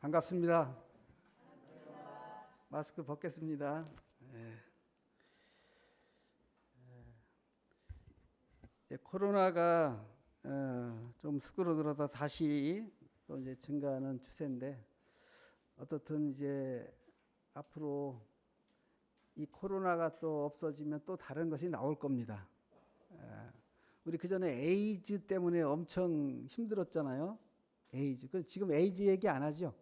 반갑습니다. 마스크 벗겠습니다. 코로나가 좀 수그러들어다 다시 또 이제 증가하는 추세인데, 어떻든 이제 앞으로 이 코로나가 또 없어지면 또 다른 것이 나올 겁니다. 우리 그 전에 에이즈 때문에 엄청 힘들었잖아요. 에이즈. 지금 에이즈 얘기 안 하죠.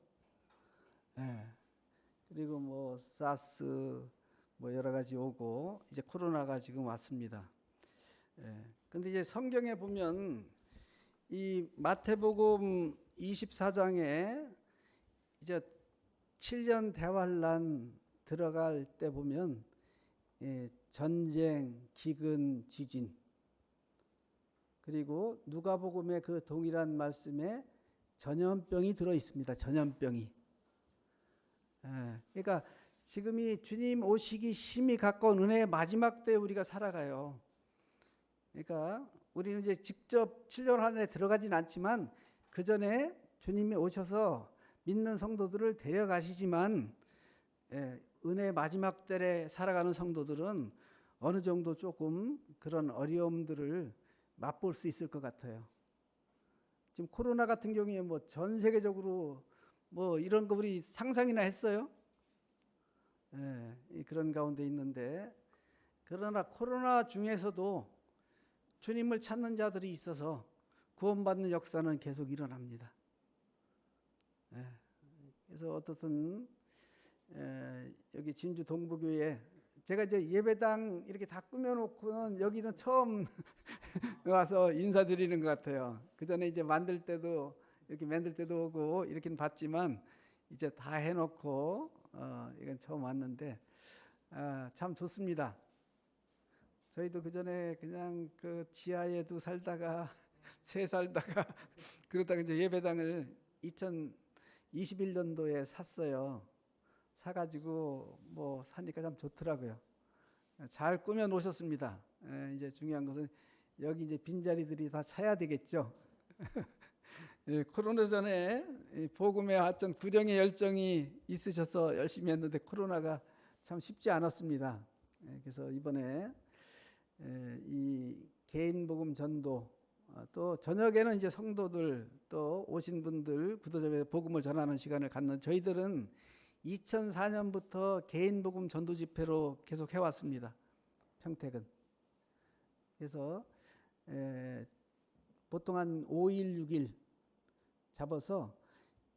그리고 뭐 사스 뭐 여러 가지 오고 이제 코로나가 지금 왔습니다. 근데 이제 성경에 보면 이 마태복음 24장에 이제 7년 대환란 들어갈 때 보면 전쟁, 기근, 지진, 그리고 누가복음의 그 동일한 말씀에 전염병이 들어 있습니다. 전염병이. 그러니까 지금이 주님 오시기 심히 가까운 은혜의 마지막 때에 우리가 살아가요. 그러니까 우리는 이제 직접 7년 안에 들어가진 않지만 그 전에 주님이 오셔서 믿는 성도들을 데려가시지만, 은혜의 마지막 때에 살아가는 성도들은 어느 정도 조금 그런 어려움들을 맛볼 수 있을 것 같아요. 지금 코로나 같은 경우에 뭐 전 세계적으로 뭐 이런 거 우리 상상이나 했어요? 그런 가운데 있는데, 그러나 코로나 중에서도 주님을 찾는 자들이 있어서 구원받는 역사는 계속 일어납니다. 그래서 어떻든 여기 진주 동부교회, 제가 이제 예배당 이렇게 다 꾸며놓고는 여기는 처음 와서 인사드리는 것 같아요. 그 전에 이제 만들 때도 오고 이렇게는 봤지만 이제 다 해놓고 이건 처음 왔는데 참 좋습니다. 저희도 그 전에 그냥 그 지하에도 살다가 새 살다가 그러다가 이제 예배당을 2021년도에 샀어요. 사가지고 뭐 사니까 참 좋더라고요. 잘 꾸며 놓으셨습니다. 이제 중요한 것은 여기 이제 빈자리들이 다 차야 되겠죠. 코로나 전에 복음의 하천 구령의 열정이 있으셔서 열심히 했는데 코로나가 참 쉽지 않았습니다. 그래서 이번에 이 개인 복음 전도, 또 저녁에는 이제 성도들 또 오신 분들 구도자에 복음을 전하는 시간을 갖는, 저희들은 2004년부터 개인 복음 전도 집회로 계속 해왔습니다. 평택은. 그래서 보통 한 5일, 6일 잡아서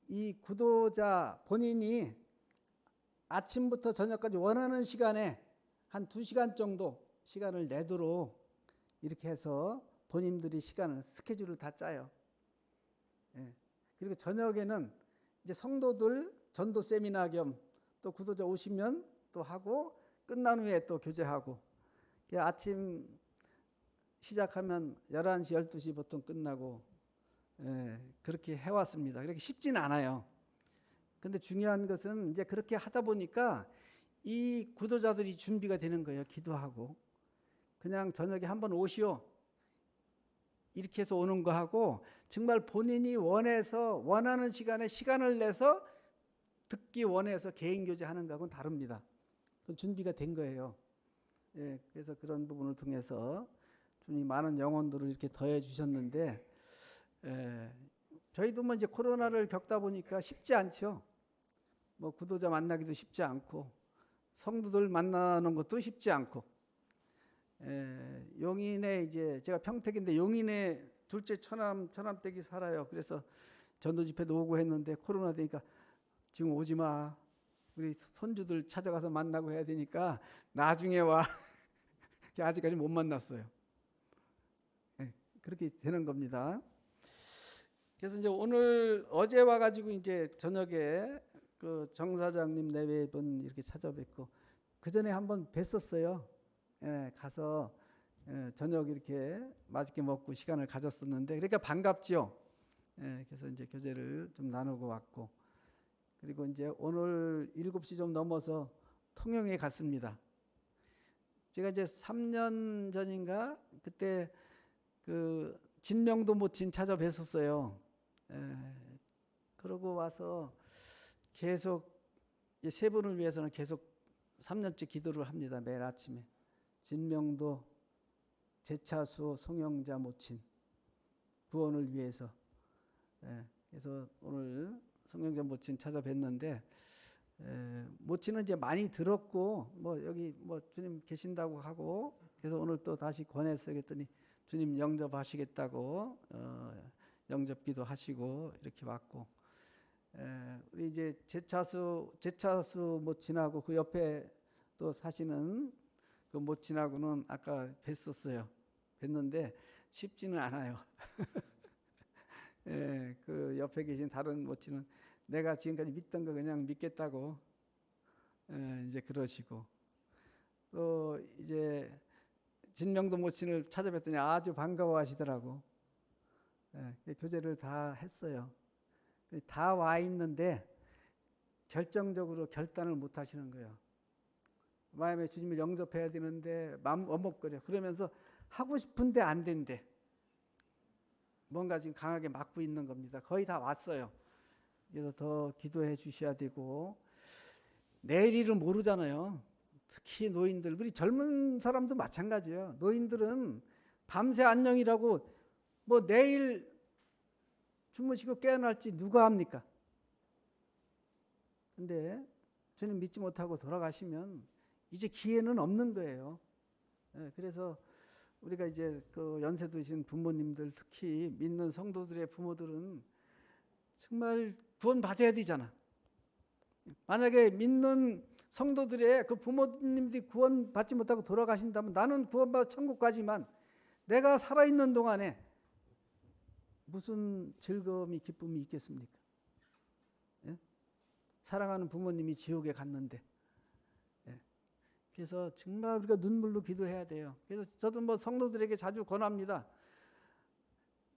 이 구도자 본인이 아침부터 저녁까지 원하는 시간에 한 2시간 정도 시간을 내도록 이렇게 해서 본인들이 스케줄을 다 짜요. 그리고 저녁에는 이제 성도들 전도 세미나 겸 또 구도자 오시면 또 하고, 끝난 후에 또 교제하고, 아침 시작하면 11시, 12시 보통 끝나고, 그렇게 해왔습니다. 그렇게 쉽지는 않아요. 근데 중요한 것은 이제 그렇게 하다 보니까 이 구도자들이 준비가 되는 거예요. 기도하고. 그냥 저녁에 한번 오시오 이렇게 해서 오는 거하고, 정말 본인이 원하는 시간에 시간을 내서 듣기 원해서 개인 교제하는 거하고는 다릅니다. 그건 준비가 된 거예요. 그래서 그런 부분을 통해서 주님 많은 영혼들을 이렇게 더해 주셨는데, 저희도 뭐 이제 코로나를 겪다 보니까 쉽지 않죠. 뭐 구도자 만나기도 쉽지 않고, 성도들 만나는 것도 쉽지 않고, 용인에 이제 제가 평택인데 용인에 둘째 처남댁이 살아요. 그래서 전도 집회도 오고 했는데 코로나 되니까 지금 오지 마. 우리 손주들 찾아가서 만나고 해야 되니까 나중에 와. 아직까지 못 만났어요. 그렇게 되는 겁니다. 그래서 이제 어제 와가지고 이제 저녁에 그 정 사장님 내외분 이렇게 찾아뵙고, 그 전에 한번 뵀었어요. 가서 저녁 이렇게 맛있게 먹고 시간을 가졌었는데, 그러니까 반갑죠. 그래서 이제 교제를 좀 나누고 왔고, 그리고 이제 오늘 7시 좀 넘어서 통영에 갔습니다. 제가 이제 3년 전인가 그때 그 진명도 모친 찾아뵀었어요. 그러고 와서 계속 이 세 분을 위해서는 계속 3년째 기도를 합니다. 매일 아침에. 진명도, 제차수, 송영자 모친 구원을 위해서. 그래서 오늘 송영자 모친 찾아뵀는데 모친은 이제 많이 들었고 뭐 여기 뭐 주님 계신다고 하고 그래서 오늘 또 다시 권했어요. 그랬더니 주님 영접하시겠다고 영접기도 하시고 이렇게 왔고 우리 이제 제차수 모친하고 그 옆에 또 사시는 그 모친하고는 아까 뵀었어요. 뵀는데 쉽지는 않아요. 그 옆에 계신 다른 모친은 내가 지금까지 믿던 거 그냥 믿겠다고 이제 그러시고 또 이제 진명도 모친을 찾아뵀더니 아주 반가워하시더라고. 교제를 다 했어요. 다 와 있는데 결정적으로 결단을 못 하시는 거예요. 마음에 주님을 영접해야 되는데 마음 어먹거려. 그러면서 하고 싶은데 안 된대. 뭔가 지금 강하게 막고 있는 겁니다. 거의 다 왔어요. 그래서 더 기도해 주셔야 되고 내일 일을 모르잖아요. 특히 노인들, 우리 젊은 사람도 마찬가지예요. 노인들은 밤새 안녕이라고 뭐 내일 주무시고 깨어날지 누가 합니까? 근데 주님 믿지 못하고 돌아가시면 이제 기회는 없는 거예요. 그래서 우리가 이제 그 연세 드신 부모님들 특히 믿는 성도들의 부모들은 정말 구원 받아야 되잖아. 만약에 믿는 성도들의 그 부모님들이 구원 받지 못하고 돌아가신다면 나는 구원받아 천국 가지만 내가 살아있는 동안에 무슨 즐거움이 기쁨이 있겠습니까? 사랑하는 부모님이 지옥에 갔는데. 그래서 정말 우리가 눈물로 기도해야 돼요. 그래서 저도 뭐 성도들에게 자주 권합니다.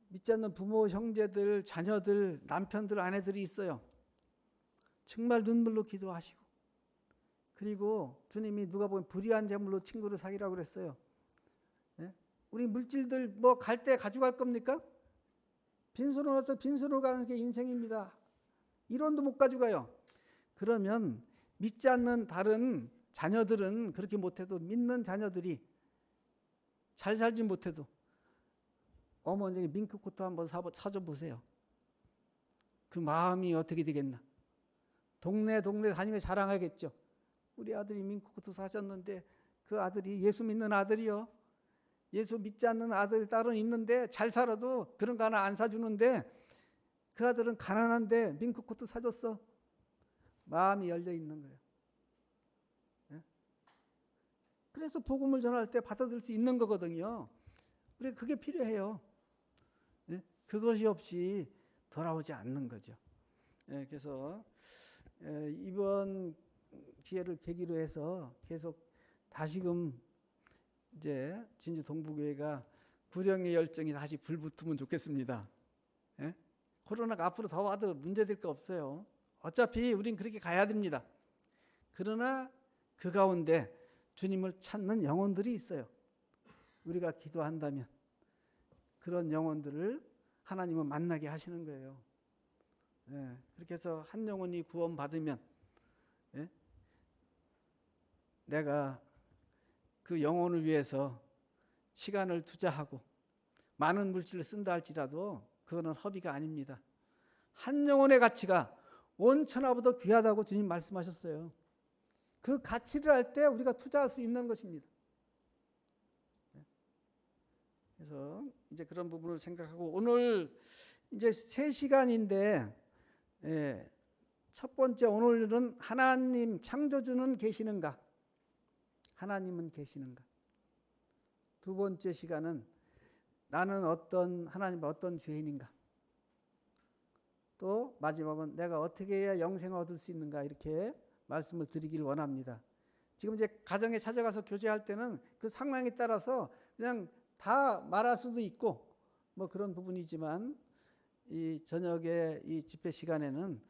믿지 않는 부모, 형제들, 자녀들, 남편들, 아내들이 있어요. 정말 눈물로 기도하시고 그리고 주님이 누가 보면 불의한 재물로 친구를 사귀라고 그랬어요. 우리 물질들 뭐 갈 때 가져갈 겁니까? 빈손으로 와서 빈손으로 가는 게 인생입니다. 1원도 못 가져가요. 그러면 믿지 않는 다른 자녀들은 그렇게 못해도 믿는 자녀들이 잘 살지 못해도 어머니에게 밍크코트 한번 사줘 보세요. 그 마음이 어떻게 되겠나. 동네 다니며 자랑하겠죠. 우리 아들이 밍크코트 사셨는데 그 아들이 예수 믿는 아들이요. 예수 믿지 않는 아들 딸은 있는데 잘 살아도 그런 거 하나 안 사주는데 그 아들은 가난한데 밍크코트 사줬어. 마음이 열려 있는 거예요. 그래서 복음을 전할 때 받아들일 수 있는 거거든요. 우리 그게 필요해요. 그것이 없이 돌아오지 않는 거죠. 그래서 이번 기회를 계기로 해서 계속 다시금 이제 진주 동부교회가 구령의 열정이 다시 불붙으면 좋겠습니다. 코로나가 앞으로 더 와도 문제될 거 없어요. 어차피 우린 그렇게 가야 됩니다. 그러나 그 가운데 주님을 찾는 영혼들이 있어요. 우리가 기도한다면 그런 영혼들을 하나님은 만나게 하시는 거예요. 그렇게 해서 한 영혼이 구원받으면 내가 그 영혼을 위해서 시간을 투자하고 많은 물질을 쓴다 할지라도 그거는 허비가 아닙니다. 한 영혼의 가치가 온 천하보다 귀하다고 주님 말씀하셨어요. 그 가치를 알 때 우리가 투자할 수 있는 것입니다. 그래서 이제 그런 부분을 생각하고 오늘 이제 3시간인데 첫 번째 오늘은 하나님 창조주는 계시는가? 하나님은 계시는가? 두 번째 시간은 나는 하나님의 어떤 죄인인가? 또 마지막은 내가 어떻게 해야 영생을 얻을 수 있는가? 이렇게 말씀을 드리길 원합니다. 지금 이제 가정에 찾아가서 교제할 때는 그 상황에 따라서 그냥 다 말할 수도 있고 뭐 그런 부분이지만 이 저녁에 이 집회 시간에는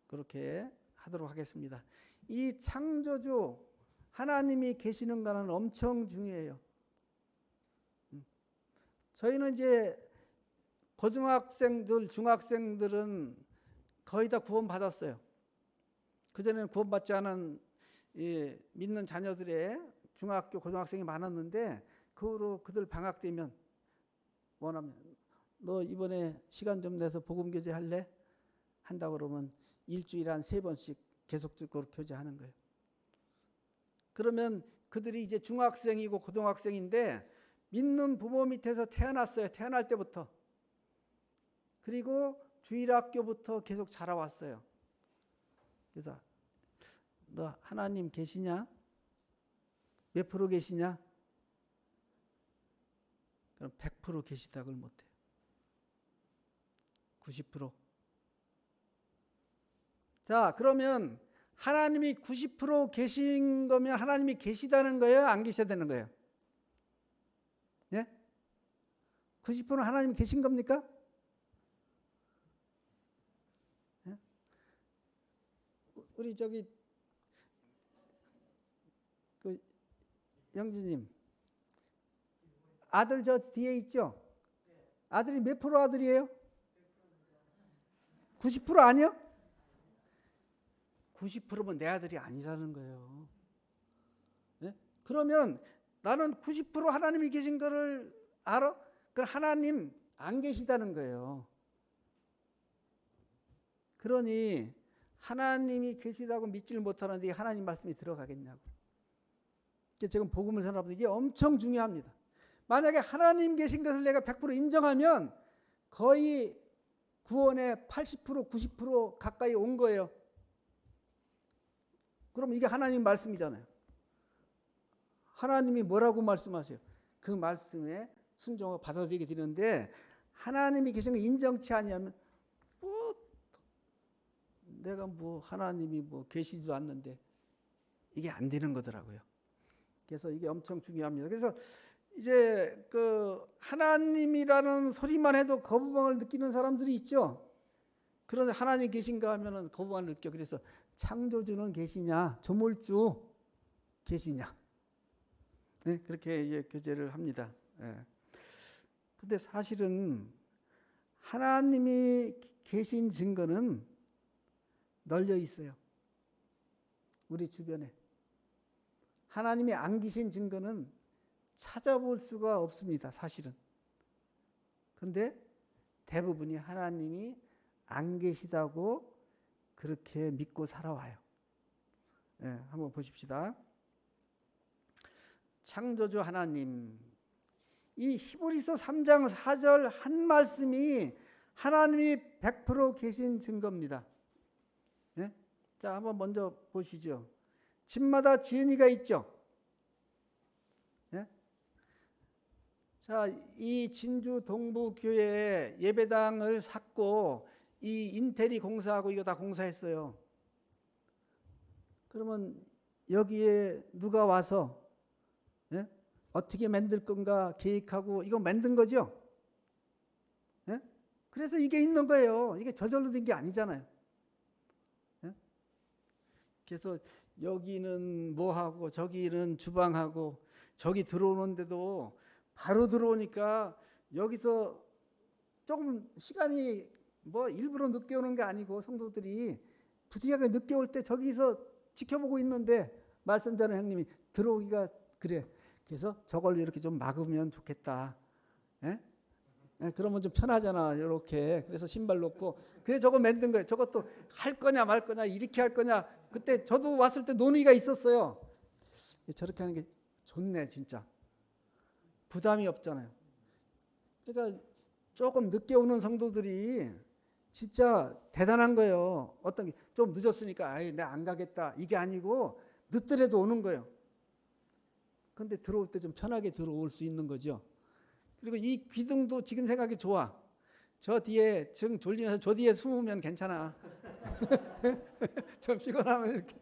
그렇게 하도록 하겠습니다. 이 창조주 하나님이 계시는가는 엄청 중요해요. 저희는 이제 고등학생들, 중학생들은 거의 다 구원 받았어요. 그전에는 구원받지 않은 믿는 자녀들의 중학교, 고등학생이 많았는데 그 후로 그들 방학 되면 원하면 너 이번에 시간 좀 내서 복음 교제 할래? 한다고 그러면 일주일에 한 3번씩 계속적으로 교제하는 거예요. 그러면 그들이 이제 중학생이고 고등학생인데 믿는 부모 밑에서 태어났어요. 태어날 때부터. 그리고 주일학교부터 계속 자라왔어요. 그래서 너 하나님 계시냐? 몇 프로 계시냐? 그럼 100% 계시다고 못해요. 90%. 자, 그러면 하나님이 90% 계신 거면 하나님이 계시다는 거예요? 안 계셔야 되는 거예요? 예? 90%는 하나님이 계신 겁니까? 예? 우리 저기 그 영주님 아들 저 뒤에 있죠? 아들이 몇 프로 아들이에요? 90% 아니요? 90%면 내 아들이 아니라는 거예요. 네? 그러면 나는 90% 하나님이 계신 거를 알아? 그럼 하나님 안 계시다는 거예요. 그러니 하나님이 계시다고 믿지를 못하는데 하나님 말씀이 들어가겠냐고. 지금 복음을 전하는 이게 엄청 중요합니다. 만약에 하나님 계신 것을 내가 100% 인정하면 거의 구원의 80%, 90% 가까이 온 거예요. 그럼 이게 하나님 말씀이잖아요. 하나님이 뭐라고 말씀하세요? 그 말씀에 순종하고 받아들이게 되는데 하나님이 계신 걸 인정치 아니하면 내가 하나님이 계시지도 않는데 이게 안 되는 거더라고요. 그래서 이게 엄청 중요합니다. 그래서 이제 그 하나님이라는 소리만 해도 거부감을 느끼는 사람들이 있죠. 그런데 하나님 계신가 하면은 거부감을 느껴. 그래서 창조주는 계시냐, 조물주 계시냐, 네, 그렇게 이제 교제를 합니다. 근데 사실은 하나님이 계신 증거는 널려 있어요. 우리 주변에. 하나님이 안 계신 증거는 찾아볼 수가 없습니다. 사실은. 근데 대부분이 하나님이 안 계시다고 그렇게 믿고 살아와요. 한번 보십시다. 창조주 하나님. 이 히브리서 3장 4절 한 말씀이 하나님이 100% 계신 증거입니다. 자, 한번 먼저 보시죠. 집마다 지은이가 있죠. 자, 이 진주 동부교회에 예배당을 샀고 이 인테리 공사하고 이거 다 공사했어요. 그러면 여기에 누가 와서 어떻게 만들 건가 계획하고 이거 만든 거죠? 그래서 이게 있는 거예요. 이게 저절로 된 게 아니잖아요. 그래서 여기는 뭐하고 저기는 주방하고 저기 들어오는데도 바로 들어오니까 여기서 조금 시간이 일부러 늦게 오는 게 아니고 성도들이 부득이하게 늦게 올 때 저기서 지켜보고 있는데 말씀 전하는 형님이 들어오기가 그래. 그래서 저걸 이렇게 좀 막으면 좋겠다. 그러면 좀 편하잖아. 이렇게. 그래서 신발 놓고. 그래 저거 만든 거예요. 저것도 할 거냐 말 거냐 이렇게 할 거냐. 그때 저도 왔을 때 논의가 있었어요. 저렇게 하는 게 좋네 진짜. 부담이 없잖아요. 그러니까 조금 늦게 오는 성도들이 진짜 대단한 거예요. 어떤 게 좀 늦었으니까 내가 안 가겠다. 이게 아니고 늦더라도 오는 거예요. 그런데 들어올 때 좀 편하게 들어올 수 있는 거죠. 그리고 이 기둥도 지금 생각이 좋아. 저 뒤에 정 졸리면서 저 뒤에 숨으면 괜찮아. 좀 피곤하면 이렇게.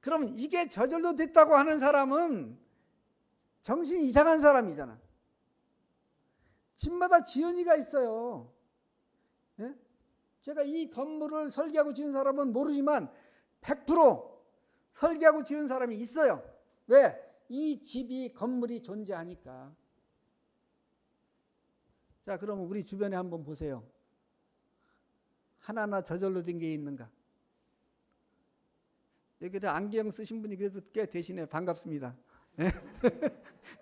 그러면 이게 저절로 됐다고 하는 사람은 정신이 이상한 사람이잖아. 집마다 지은이가 있어요. 제가 이 건물을 설계하고 지은 사람은 모르지만 100% 설계하고 지은 사람이 있어요. 왜? 이 집이 건물이 존재하니까. 자, 그러면 우리 주변에 한번 보세요. 하나나 저절로 된 게 있는가? 여기를 안경 쓰신 분이 그래도 꽤 되시네. 반갑습니다. 예?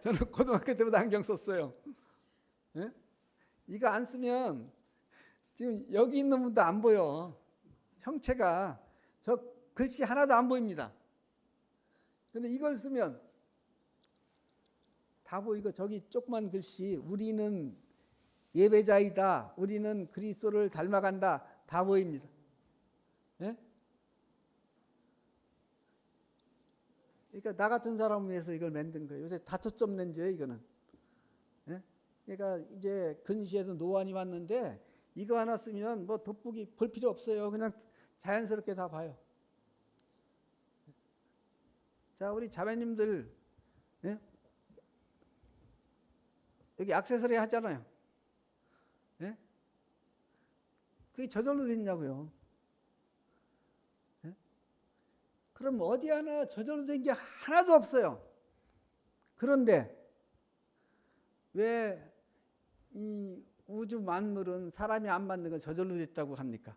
저는 고등학교 때부터 안경 썼어요. 예? 이거 안 쓰면 지금 여기 있는 분도 안 보여. 형체가 저 글씨 하나도 안 보입니다. 근데 이걸 쓰면 다 보이고 저기 조그만 글씨 우리는 예배자이다. 우리는 그리스도를 닮아간다. 다 보입니다. 예? 그러니까 나 같은 사람을 위해서 이걸 만든 거예요. 요새 다초점 렌즈예요, 이거는. 예? 그러니까 이제 근시에도 노안이 왔는데 이거 하나 쓰면 뭐 돋보기 볼 필요 없어요. 그냥 자연스럽게 다 봐요. 자, 우리 자매님들, 예? 여기 액세서리 하잖아요. 예? 그게 저절로 됐냐고요. 예? 그럼 어디 하나 저절로 된 게 하나도 없어요. 그런데 왜 이 우주 만물은 사람이 안 만든 건 저절로 됐다고 합니까?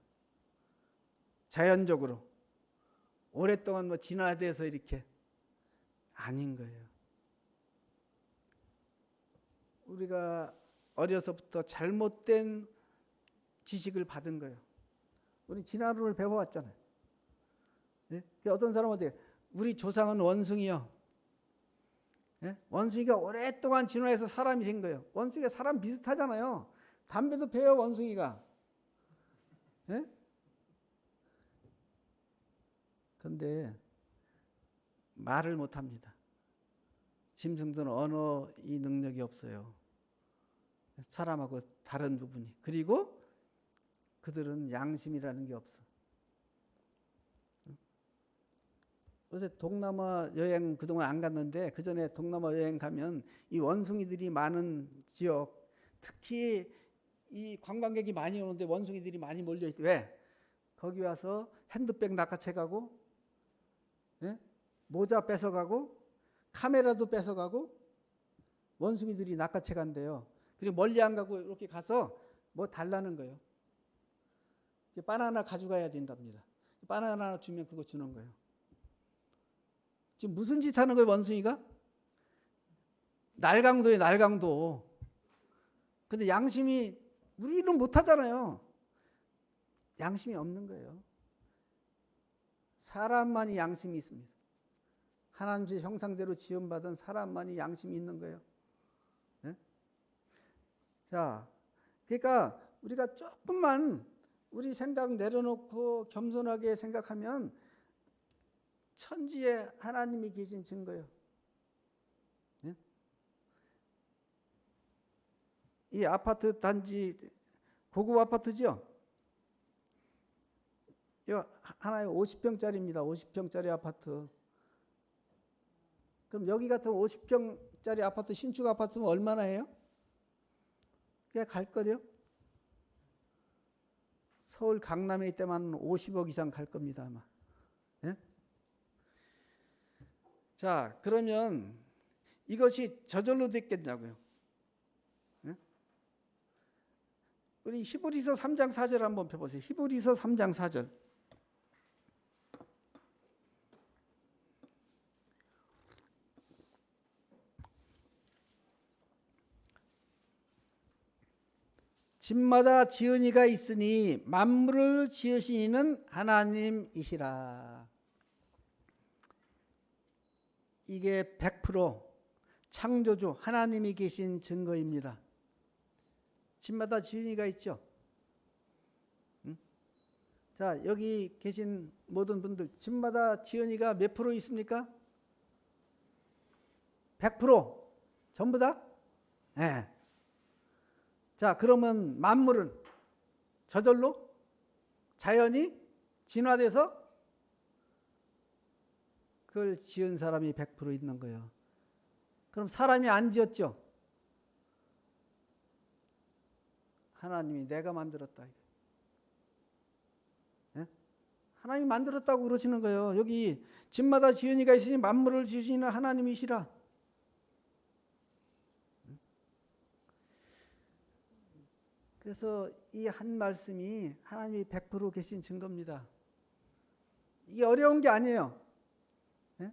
자연적으로 오랫동안 뭐 진화돼서 이렇게 아닌 거예요. 우리가 어려서부터 잘못된 지식을 받은 거예요. 우리 진화론을 배워왔잖아요. 예? 어떤 사람은 어때요? 우리 조상은 원숭이요. 예? 원숭이가 오랫동안 진화해서 사람이 된 거예요. 원숭이가 사람 비슷하잖아요. 담배도 배워 원숭이가. 예? 그런데 말을 못합니다. 짐승들은 언어 이 능력이 없어요. 사람하고 다른 부분이. 그리고 그들은 양심이라는 게 없어. 요새 동남아 여행 그동안 안 갔는데 그 전에 동남아 여행 가면 이 원숭이들이 많은 지역, 특히 이 관광객이 많이 오는데 원숭이들이 많이 몰려 있대. 왜? 거기 와서 핸드백 낚아채 가고, 예? 모자 뺏어가고, 카메라도 뺏어가고, 원숭이들이 낚아채 간대요. 그리고 멀리 안 가고 이렇게 가서 뭐 달라는 거예요. 바나나 가져가야 된답니다. 바나나 하나 주면 그거 주는 거예요. 지금 무슨 짓 하는 거예요, 원숭이가? 날강도예요, 날강도. 근데 양심이, 우리는 못하잖아요. 양심이 없는 거예요. 사람만이 양심이 있습니다. 하나님의 형상대로 지음받은 사람만이 양심이 있는 거예요. 네? 자, 그러니까 우리가 조금만 우리 생각 내려놓고 겸손하게 생각하면 천지에 하나님이 계신 증거예요. 네? 이 아파트 단지 고급 아파트죠? 이거 하나에 50평짜리입니다. 50평짜리 아파트. 그럼 여기 같은 50평짜리 아파트, 신축 아파트면 얼마나 해요? 그냥 갈 거요? 서울 강남에 있다면 50억 이상 갈 겁니다, 아마. 예? 자, 그러면 이것이 저절로 됐겠냐고요. 예? 우리 히브리서 3장 4절 한번 펴보세요. 히브리서 3장 4절. 집마다 지은 이가 있으니 만물을 지으신 이는 하나님이시라. 이게 100% 창조주 하나님이 계신 증거입니다. 집마다 지은 이가 있죠. 응? 자, 여기 계신 모든 분들 집마다 지은 이가 몇 프로 있습니까? 100%? 전부 다? 네. 자, 그러면 만물은 저절로 자연이 진화돼서 그걸 지은 사람이 100% 있는 거예요. 그럼 사람이 안 지었죠? 하나님이 내가 만들었다. 네? 하나님이 만들었다고 그러시는 거예요. 여기 집마다 지은 이가 있으니 만물을 지으시는 하나님이시라. 그래서 이 한 말씀이 하나님이 100% 계신 증거입니다. 이게 어려운 게 아니에요. 예?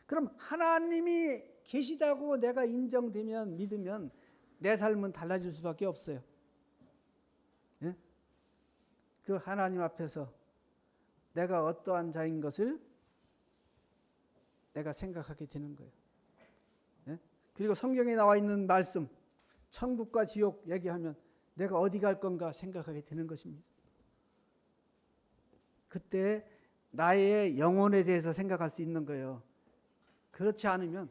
그럼 하나님이 계시다고 내가 인정되면, 믿으면 내 삶은 달라질 수밖에 없어요. 예? 그 하나님 앞에서 내가 어떠한 자인 것을 내가 생각하게 되는 거예요. 예? 그리고 성경에 나와 있는 말씀, 천국과 지옥 얘기하면 내가 어디 갈 건가 생각하게 되는 것입니다. 그때 나의 영혼에 대해서 생각할 수 있는 거예요. 그렇지 않으면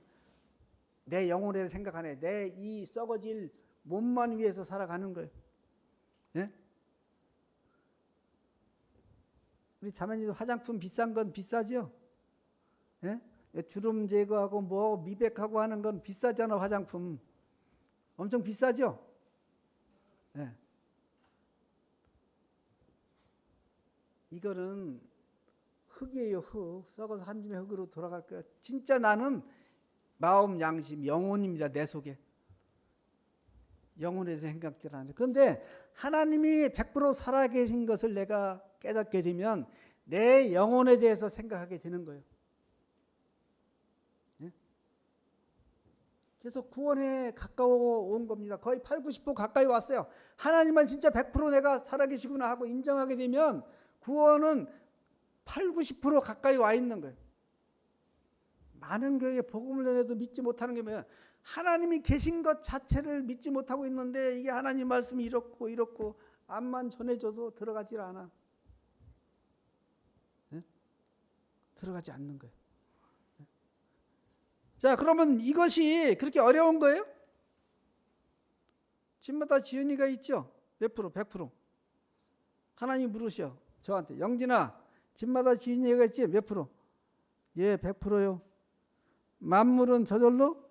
내 영혼에 대해서 생각 안 해. 내 이 썩어질 몸만 위해서 살아가는 거예요. 예? 우리 자매님도 화장품 비싼 건 비싸죠? 예? 주름 제거하고 뭐 미백하고 하는 건 비싸잖아. 화장품 엄청 비싸죠? 예. 이거는 흙이에요. 흙. 썩어서 한 줌의 흙으로 돌아갈 거야. 진짜 나는 마음, 양심, 영혼입니다. 내 속에. 영혼에서 생각질 않아요. 그런데 하나님이 100% 살아계신 것을 내가 깨닫게 되면 내 영혼에 대해서 생각하게 되는 거예요. 예? 그래서 구원에 가까워 온 겁니다. 거의 80, 90% 가까이 왔어요. 하나님만 진짜 100% 내가 살아계시구나 하고 인정하게 되면 구원은 80, 90% 가까이 와 있는 거예요. 많은 교회에 복음을 전해도 믿지 못하는 게 뭐예요? 하나님이 계신 것 자체를 믿지 못하고 있는데 이게 하나님 말씀이 이렇고 암만 전해줘도 들어가질 않아. 네? 들어가지 않는 거예요. 네? 자, 그러면 이것이 그렇게 어려운 거예요? 집마다 지은이가 있죠? 몇 프로? 100%. 하나님 물으셔. 저한테. 영진아, 집마다 지은이가 있지? 몇 프로? 예, 100%요. 만물은 저절로?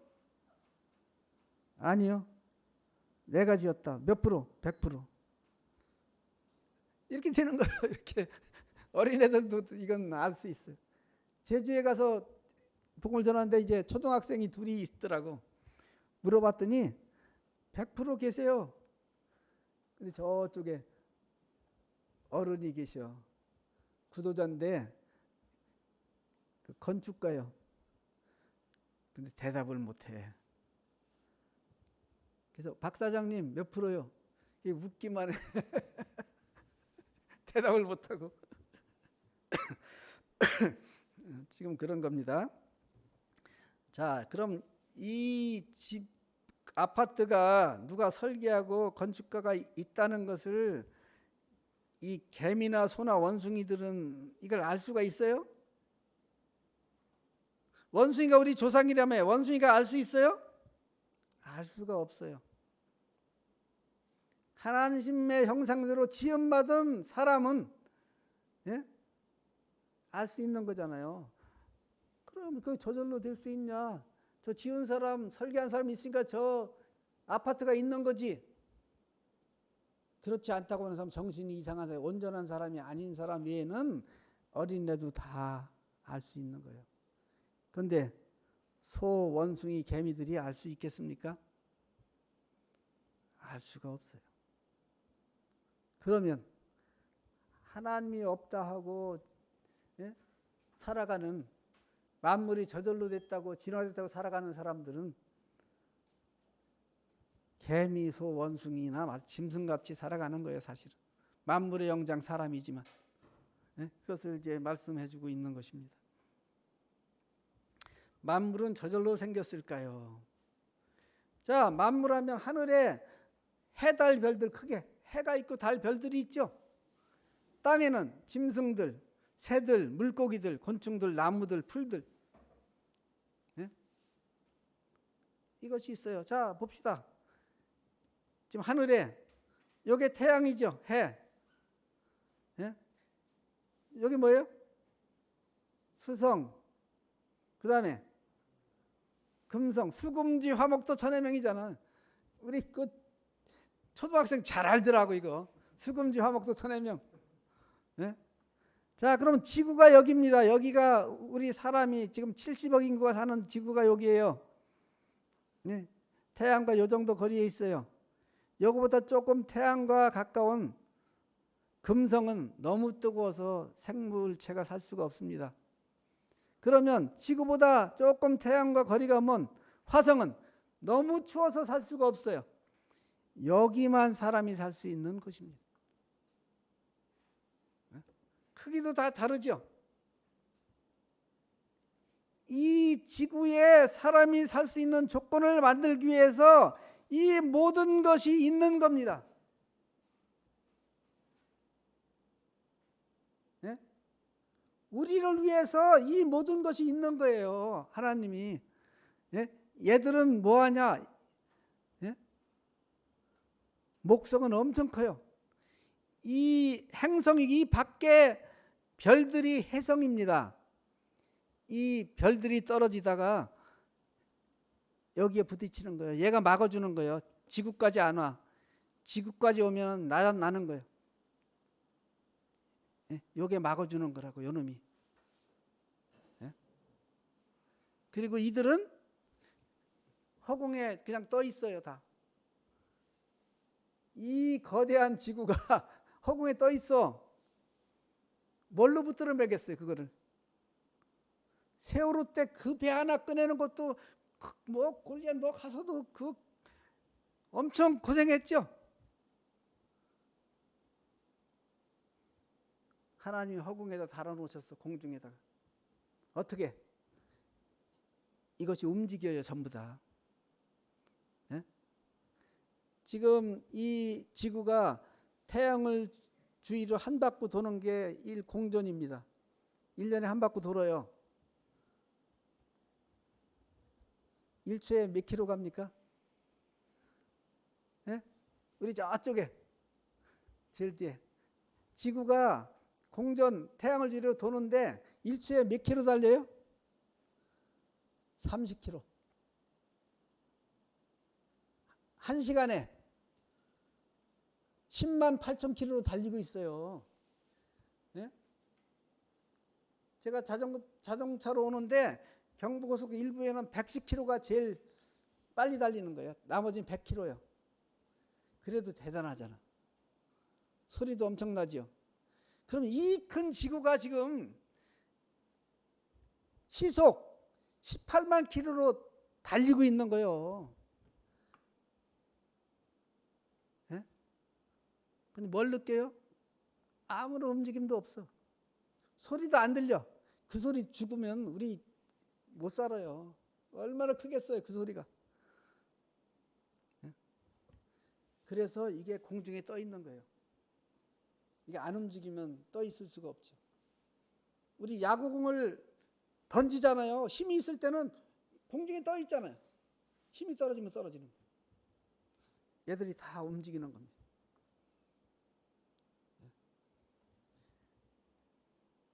아니요. 내가 지었다. 몇 프로? 100%. 이렇게 되는 거예요. 이렇게. 어린애들도 이건 알 수 있어요. 제주에 가서 복음을 전하는데 이제 초등학생이 둘이 있더라고. 물어봤더니 100% 계세요. 근데 저쪽에 어른이 계셔. 구도자인데 그 건축가요. 근데 대답을 못해. 그래서 박 사장님 몇 프로요? 이게 웃기만 해. 대답을 못하고. 지금 그런 겁니다. 자, 그럼 이 집 아파트가 누가 설계하고 건축가가 있다는 것을 이 개미나 소나 원숭이들은 이걸 알 수가 있어요? 원숭이가 우리 조상이라며 원숭이가 알 수 있어요? 알 수가 없어요. 하나님의 형상대로 지음받은 사람은 예? 알 수 있는 거잖아요. 그럼 그 저절로 될 수 있냐? 저 지은 사람, 설계한 사람이 있으니까 저 아파트가 있는 거지. 그렇지 않다고 하는 사람, 정신이 이상한 사람, 온전한 사람이 아닌 사람 외에는 어린애도 다 알 수 있는 거예요. 그런데 소, 원숭이, 개미들이 알 수 있겠습니까? 알 수가 없어요. 그러면 하나님이 없다 하고 예? 살아가는 만물이 저절로 됐다고 진화됐다고 살아가는 사람들은 개미, 소, 원숭이나 짐승같이 살아가는 거예요. 사실은 만물의 영장 사람이지만 예? 그것을 이제 말씀해주고 있는 것입니다. 만물은 저절로 생겼을까요? 자, 만물하면 하늘에 해, 달, 별들 크게 해가 있고 달, 별들이 있죠. 땅에는 짐승들, 새들, 물고기들, 곤충들, 나무들, 풀들 예? 이것이 있어요. 자, 봅시다. 지금 하늘에 여기 태양이죠. 해. 예? 여기 뭐예요? 수성. 그 다음에 금성, 수금지, 화목도, 천해명이잖아. 우리 그 초등학생 잘 알더라고 이거. 수금지, 화목도, 천해명. 예? 자, 그럼 지구가 여기입니다. 여기가 우리 사람이 지금 70억 인구가 사는 지구가 여기예요. 네. 태양과 요 정도 거리에 있어요. 요거보다 조금 태양과 가까운 금성은 너무 뜨거워서 생물체가 살 수가 없습니다. 그러면 지구보다 조금 태양과 거리가 먼 화성은 너무 추워서 살 수가 없어요. 여기만 사람이 살 수 있는 곳입니다. 크기도 다 다르죠. 이 지구에 사람이 살 수 있는 조건을 만들기 위해서 이 모든 것이 있는 겁니다. 예? 우리를 위해서 이 모든 것이 있는 거예요. 하나님이. 예? 얘들은 뭐하냐? 예? 목성은 엄청 커요. 이 행성이 이 밖에 별들이 혜성입니다. 이 별들이 떨어지다가 여기에 부딪히는 거예요. 얘가 막아주는 거예요. 지구까지 안 와. 지구까지 오면 나는 거예요. 예? 요게 막아주는 거라고, 요놈이. 예? 그리고 이들은 허공에 그냥 떠 있어요, 다. 이 거대한 지구가 허공에 떠 있어. 뭘로 붙들어 매겠어요, 그거를? 세월호 때 그 배 하나 꺼내는 것도 뭐 골리앗 뭐 가서도 그 엄청 고생했죠. 하나님이 허공에다 달아놓으셨어, 공중에다가. 어떻게? 이것이 움직여요, 전부 다. 예? 지금 이 지구가 태양을 주위로 한 바퀴 도는 게 1공전입니다. 1년에 한 바퀴 돌아요. 1초에 몇 킬로 갑니까? 예? 우리 저쪽에 제일 뒤에 지구가 공전 태양을 주위로 도는데 1초에 몇 킬로 달려요? 30킬로. 1시간에 10만 8천 킬로로 달리고 있어요. 예? 제가 자동차로 오는데 경부고속 일부에는 110km가 제일 빨리 달리는 거예요. 나머지는 100km예요. 그래도 대단하잖아. 소리도 엄청나죠. 그럼 이 큰 지구가 지금 시속 18만 킬로로 달리고 있는 거예요. 예? 근데 뭘 느껴요? 아무런 움직임도 없어. 소리도 안 들려. 그 소리 죽으면 우리 못 살아요. 얼마나 크겠어요, 그 소리가. 그래서 이게 공중에 떠 있는 거예요. 이게 안 움직이면 떠 있을 수가 없죠. 우리 야구공을 던지잖아요. 힘이 있을 때는 공중에 떠 있잖아요. 힘이 떨어지면 떨어지는 거예요. 얘들이 다 움직이는 겁니다.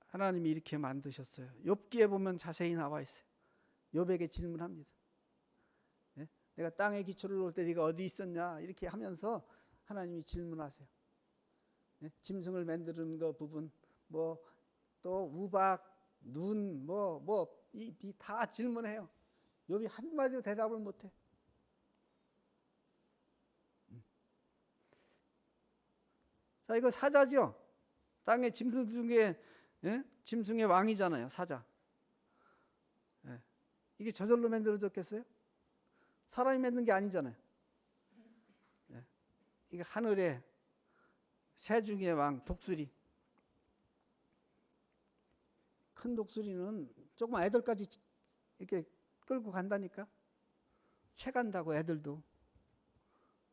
하나님이 이렇게 만드셨어요. 욥기에 보면 자세히 나와 있어요. 욥에게 질문합니다. 예? 내가 땅에 기초를 놓을 때 네가 어디 있었냐 이렇게 하면서 하나님이 질문하세요. 예? 짐승을 만드는 거 부분, 뭐 또 우박, 눈, 이 다 질문해요. 욥이 한마디도 대답을 못해. 자, 이거 사자죠. 땅의 짐승 중에 예? 짐승의 왕이잖아요, 사자. 예. 이게 저절로 만들어졌겠어요? 사람이 만든 게 아니잖아요. 예. 이게 하늘의 새 중의 왕, 독수리. 큰 독수리는 조그만 애들까지 이렇게 끌고 간다니까. 채간다고 애들도.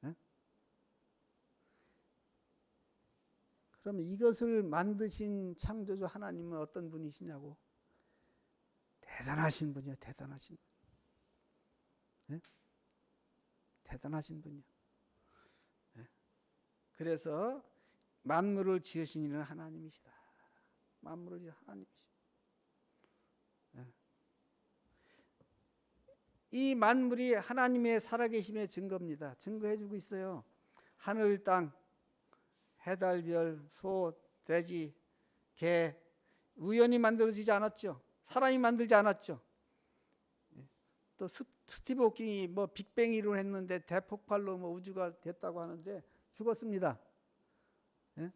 예? 그러면 이것을 만드신 창조주 하나님은 어떤 분이시냐고. 대단하신 분이야, 대단하신 분. 예? 대단하신 분이야. 예? 그래서 만물을 지으신 이는 하나님이시다. 만물을 지으신 하나님이시다. 예? 이 만물이 하나님의 살아계심의 증거입니다. 증거해주고 있어요. 하늘, 땅, 해달, 별, 소, 돼지, 개 우연히 만들어지지 않았죠. 사람이 만들지 않았죠. 또 스티브 호킹이 뭐 빅뱅 이론을 했는데 대폭발로 뭐 우주가 됐다고 하는데 죽었습니다. 예?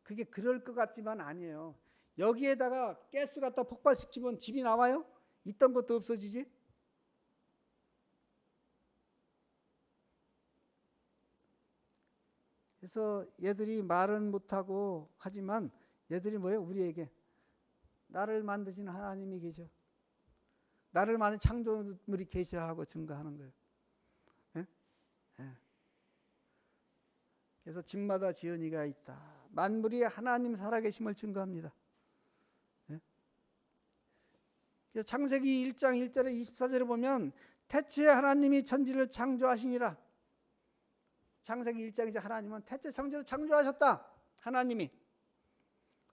그게 그럴 것 같지만 아니에요. 여기에다가 가스 갖다 폭발시키면 집이 나와요? 있던 것도 없어지지? 그래서 얘들이 말은 못하고 하지만 얘들이 뭐예요? 우리에게 나를 만드신 하나님이 계셔. 나를 만든 창조물이 계셔 하고 증거하는 거예요. 예? 예. 그래서 집마다 지은이가 있다. 만물이 하나님 살아계심을 증거합니다. 예? 그래서 창세기 1장 1절에 24절에 보면 태초에 하나님이 천지를 창조하시니라. 창세기 1장에서 하나님은 태초에 천지를 창조하셨다. 하나님이.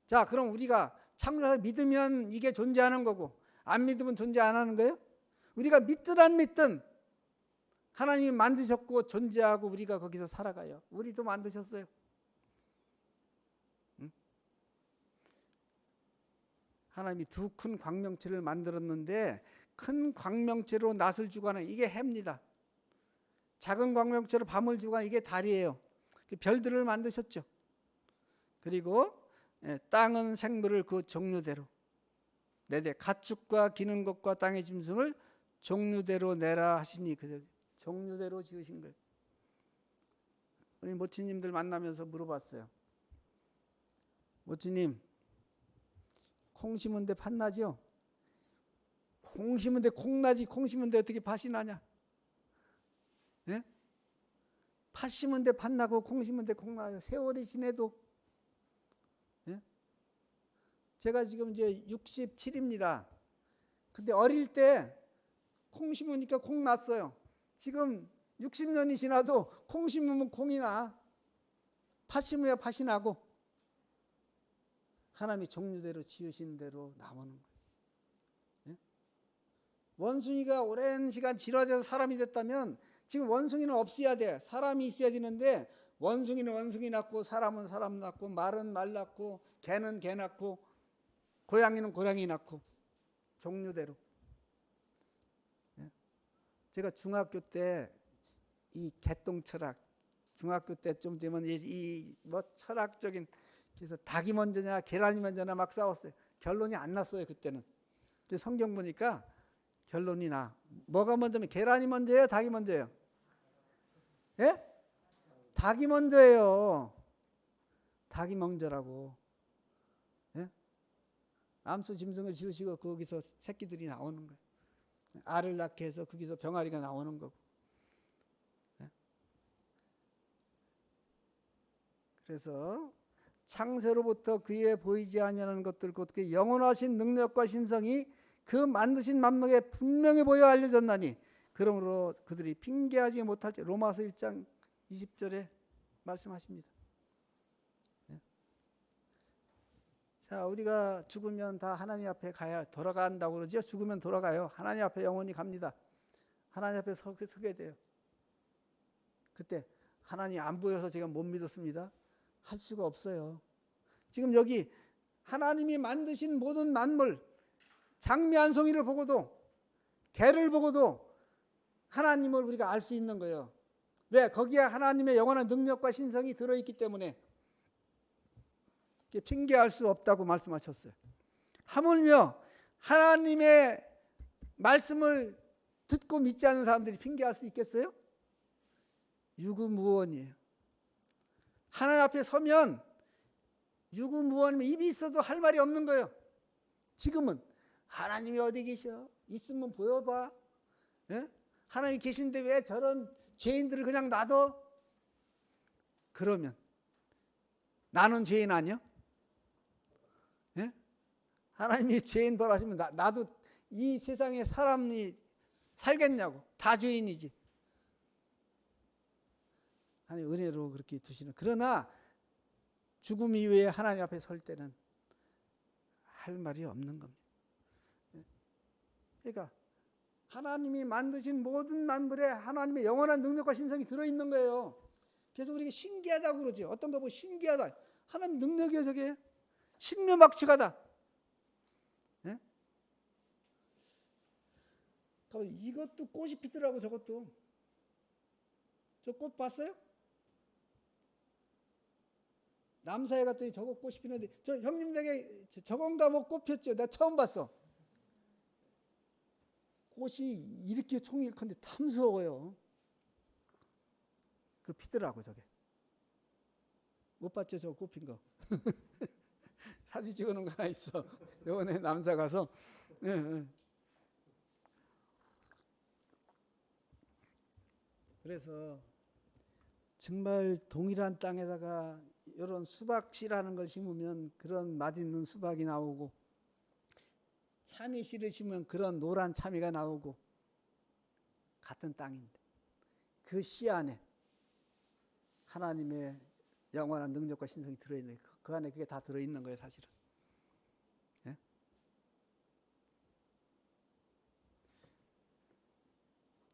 자, 그럼 우리가 창조해서 믿으면 이게 존재하는 거고 안 믿으면 존재 안 하는 거예요? 우리가 믿든 안 믿든 하나님이 만드셨고 존재하고 우리가 거기서 살아가요. 우리도 만드셨어요. 응? 하나님이 두 큰 광명체를 만들었는데 큰 광명체로 낯을 주관하는 이게 해입니다. 작은 광명체로 밤을 주관하는 이게 달이에요. 별들을 만드셨죠. 그리고 땅은 생물을 그 종류대로 내되 가축과 기는 것과 땅의 짐승을 종류대로 내라 하시니 그 종류대로 지으신 거예요. 우리 모치님들 만나면서 물어봤어요. 모치님, 콩 심은 데 팥나죠? 콩 심은 데 콩나지 콩 심은 데 어떻게 팥이 나냐? 예? 팥 심은 데 팥나고 콩 심은 데 콩나요. 세월이 지내도. 예? 제가 지금 이제 67입니다. 근데 어릴 때 콩 심으니까 콩 났어요. 지금 60년이 지나도 콩 심으면 콩이 나. 팥 심어야 팥이 나고. 하나님이 종류대로 지으신 대로 나오는 거예요. 예? 원숭이가 오랜 시간 진화돼서 사람이 됐다면 지금 원숭이는 없어야 돼. 사람이 있어야 되는데 원숭이는 원숭이 낳고 사람은 사람 낳고 말은 말 낳고 개는 개 낳고 고양이는 고양이 낳고 종류대로. 제가 중학교 때 이 개똥 철학, 중학교 때쯤 되면 이 뭐 철학적인 그래서 닭이 먼저냐 계란이 먼저냐 막 싸웠어요. 결론이 안 났어요 그때는. 근데 성경 보니까 결론이 나. 뭐가 먼저면 계란이 먼저예요, 닭이 먼저예요? 예? 닭이 먼저예요. 닭이 먼저라고. 예? 암수 짐승을 지으시고 거기서 새끼들이 나오는 거예요. 알을 낳게 해서 거기서 병아리가 나오는 거고. 예? 그래서 창세로부터 그에 보이지 아니하는 것들 곧 그 영원하신 능력과 신성이 그 만드신 만물에 분명히 보여 알려졌나니 그러므로 그들이 핑계하지 못할 때 로마서 1장 20절에 말씀하십니다. 예? 자, 우리가 죽으면 다 하나님 앞에 가야 돌아간다고 그러죠. 죽으면 돌아가요. 하나님 앞에 영원히 갑니다. 하나님 앞에 서게 돼요. 그때 하나님 안 보여서 제가 못 믿었습니다. 할 수가 없어요. 지금 여기 하나님이 만드신 모든 만물, 장미 한 송이를 보고도 개를 보고도 하나님을 우리가 알 수 있는 거예요. 왜? 거기에 하나님의 영원한 능력과 신성이 들어있기 때문에 핑계할 수 없다고 말씀하셨어요. 하물며 하나님의 말씀을 듣고 믿지 않는 사람들이 핑계할 수 있겠어요? 유구무원이에요. 하나님 앞에 서면 유구무원이면 입이 있어도 할 말이 없는 거예요. 지금은 하나님이 어디 계셔? 있으면 보여봐. 예? 하나님이 계신데 왜 저런 죄인들을 그냥 놔둬? 그러면 나는 죄인 아니야? 예? 하나님이 죄인 벌하시면 나도 이 세상에 사람이 살겠냐고. 다 죄인이지. 하나님 은혜로 그렇게 두시는. 그러나 죽음 이후에 하나님 앞에 설 때는 할 말이 없는 겁니다. 그러니까 하나님이 만드신 모든 만물에 하나님의 영원한 능력과 신성이 들어있는 거예요. 그래서 우리가 신기하다고 그러죠. 어떤 거 보면 신기하다. 하나님 능력이요 저게. 신묘막측하다. 예? 이것도 꽃이 피더라고. 저것도. 저 꽃 봤어요? 남사에 갔더니 저거 꽃이 피는데, 저 형님 댁에 저건가 뭐 꽃 폈죠? 나 처음 봤어. 꽃이 이렇게 총이 큰데 탐스러워요. 그 피더라고 저게. 못 봤죠? 저 꽃 핀 거. 사진 찍어놓은 거 하나 있어. 요번에 남사 가서. 예. 그래서 정말 동일한 땅에다가 이런 수박씨라는 걸 심으면 그런 맛있는 수박이 나오고, 참이 씨를 심으면 그런 노란 참이가 나오고, 같은 땅인데 그 씨 안에 하나님의 영원한 능력과 신성이 들어있는, 그 안에 그게 다 들어있는 거예요 사실은. 예?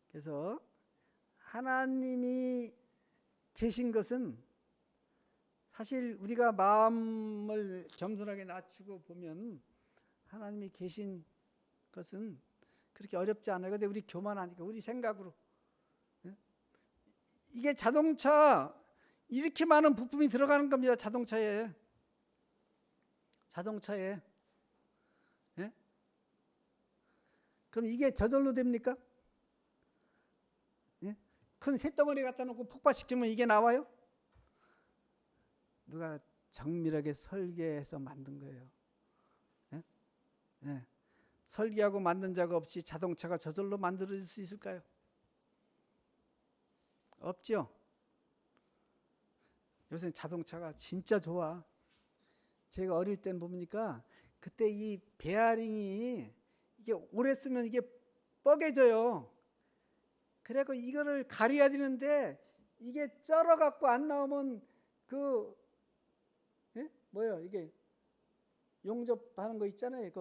그래서 하나님이 계신 것은, 사실 우리가 마음을 겸손하게 낮추고 보면 하나님이 계신 것은 그렇게 어렵지 않아요. 근데 우리 교만하니까 우리 생각으로. 이게 자동차 이렇게 많은 부품이 들어가는 겁니다. 자동차에. 예? 그럼 이게 저절로 됩니까? 예? 큰 쇳덩어리 갖다 놓고 폭발시키면 이게 나와요? 누가 정밀하게 설계해서 만든 거예요. 예? 예. 설계하고 만든 자가 없이 자동차가 저절로 만들어질 수 있을까요? 없죠. 요새 자동차가 진짜 좋아. 제가 어릴 땐 보니까 그때 이 베어링이 이게 오래 쓰면 이게 뻐개져요. 그래갖고 이거를 가려야 되는데 이게 쩔어갖고 안 나오면 뭐예요? 이게 용접하는 거 있잖아요.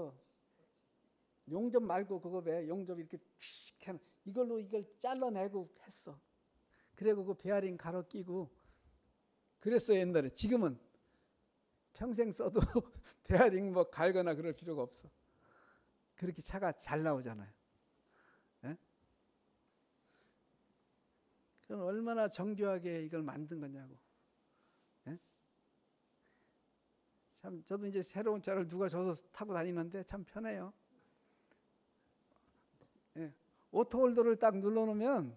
용접 말고 그거 왜 용접 이렇게 이걸로 이걸 잘라내고 했어. 그리고 그 베어링 갈아 끼고 그랬어요 옛날에. 지금은 평생 써도 베어링 뭐 갈거나 그럴 필요가 없어. 그렇게 차가 잘 나오잖아요. 예? 그럼 얼마나 정교하게 이걸 만든 거냐고. 예? 참 저도 이제 새로운 차를 누가 줘서 타고 다니는데 참 편해요. 예. 오토홀더를 딱 눌러놓으면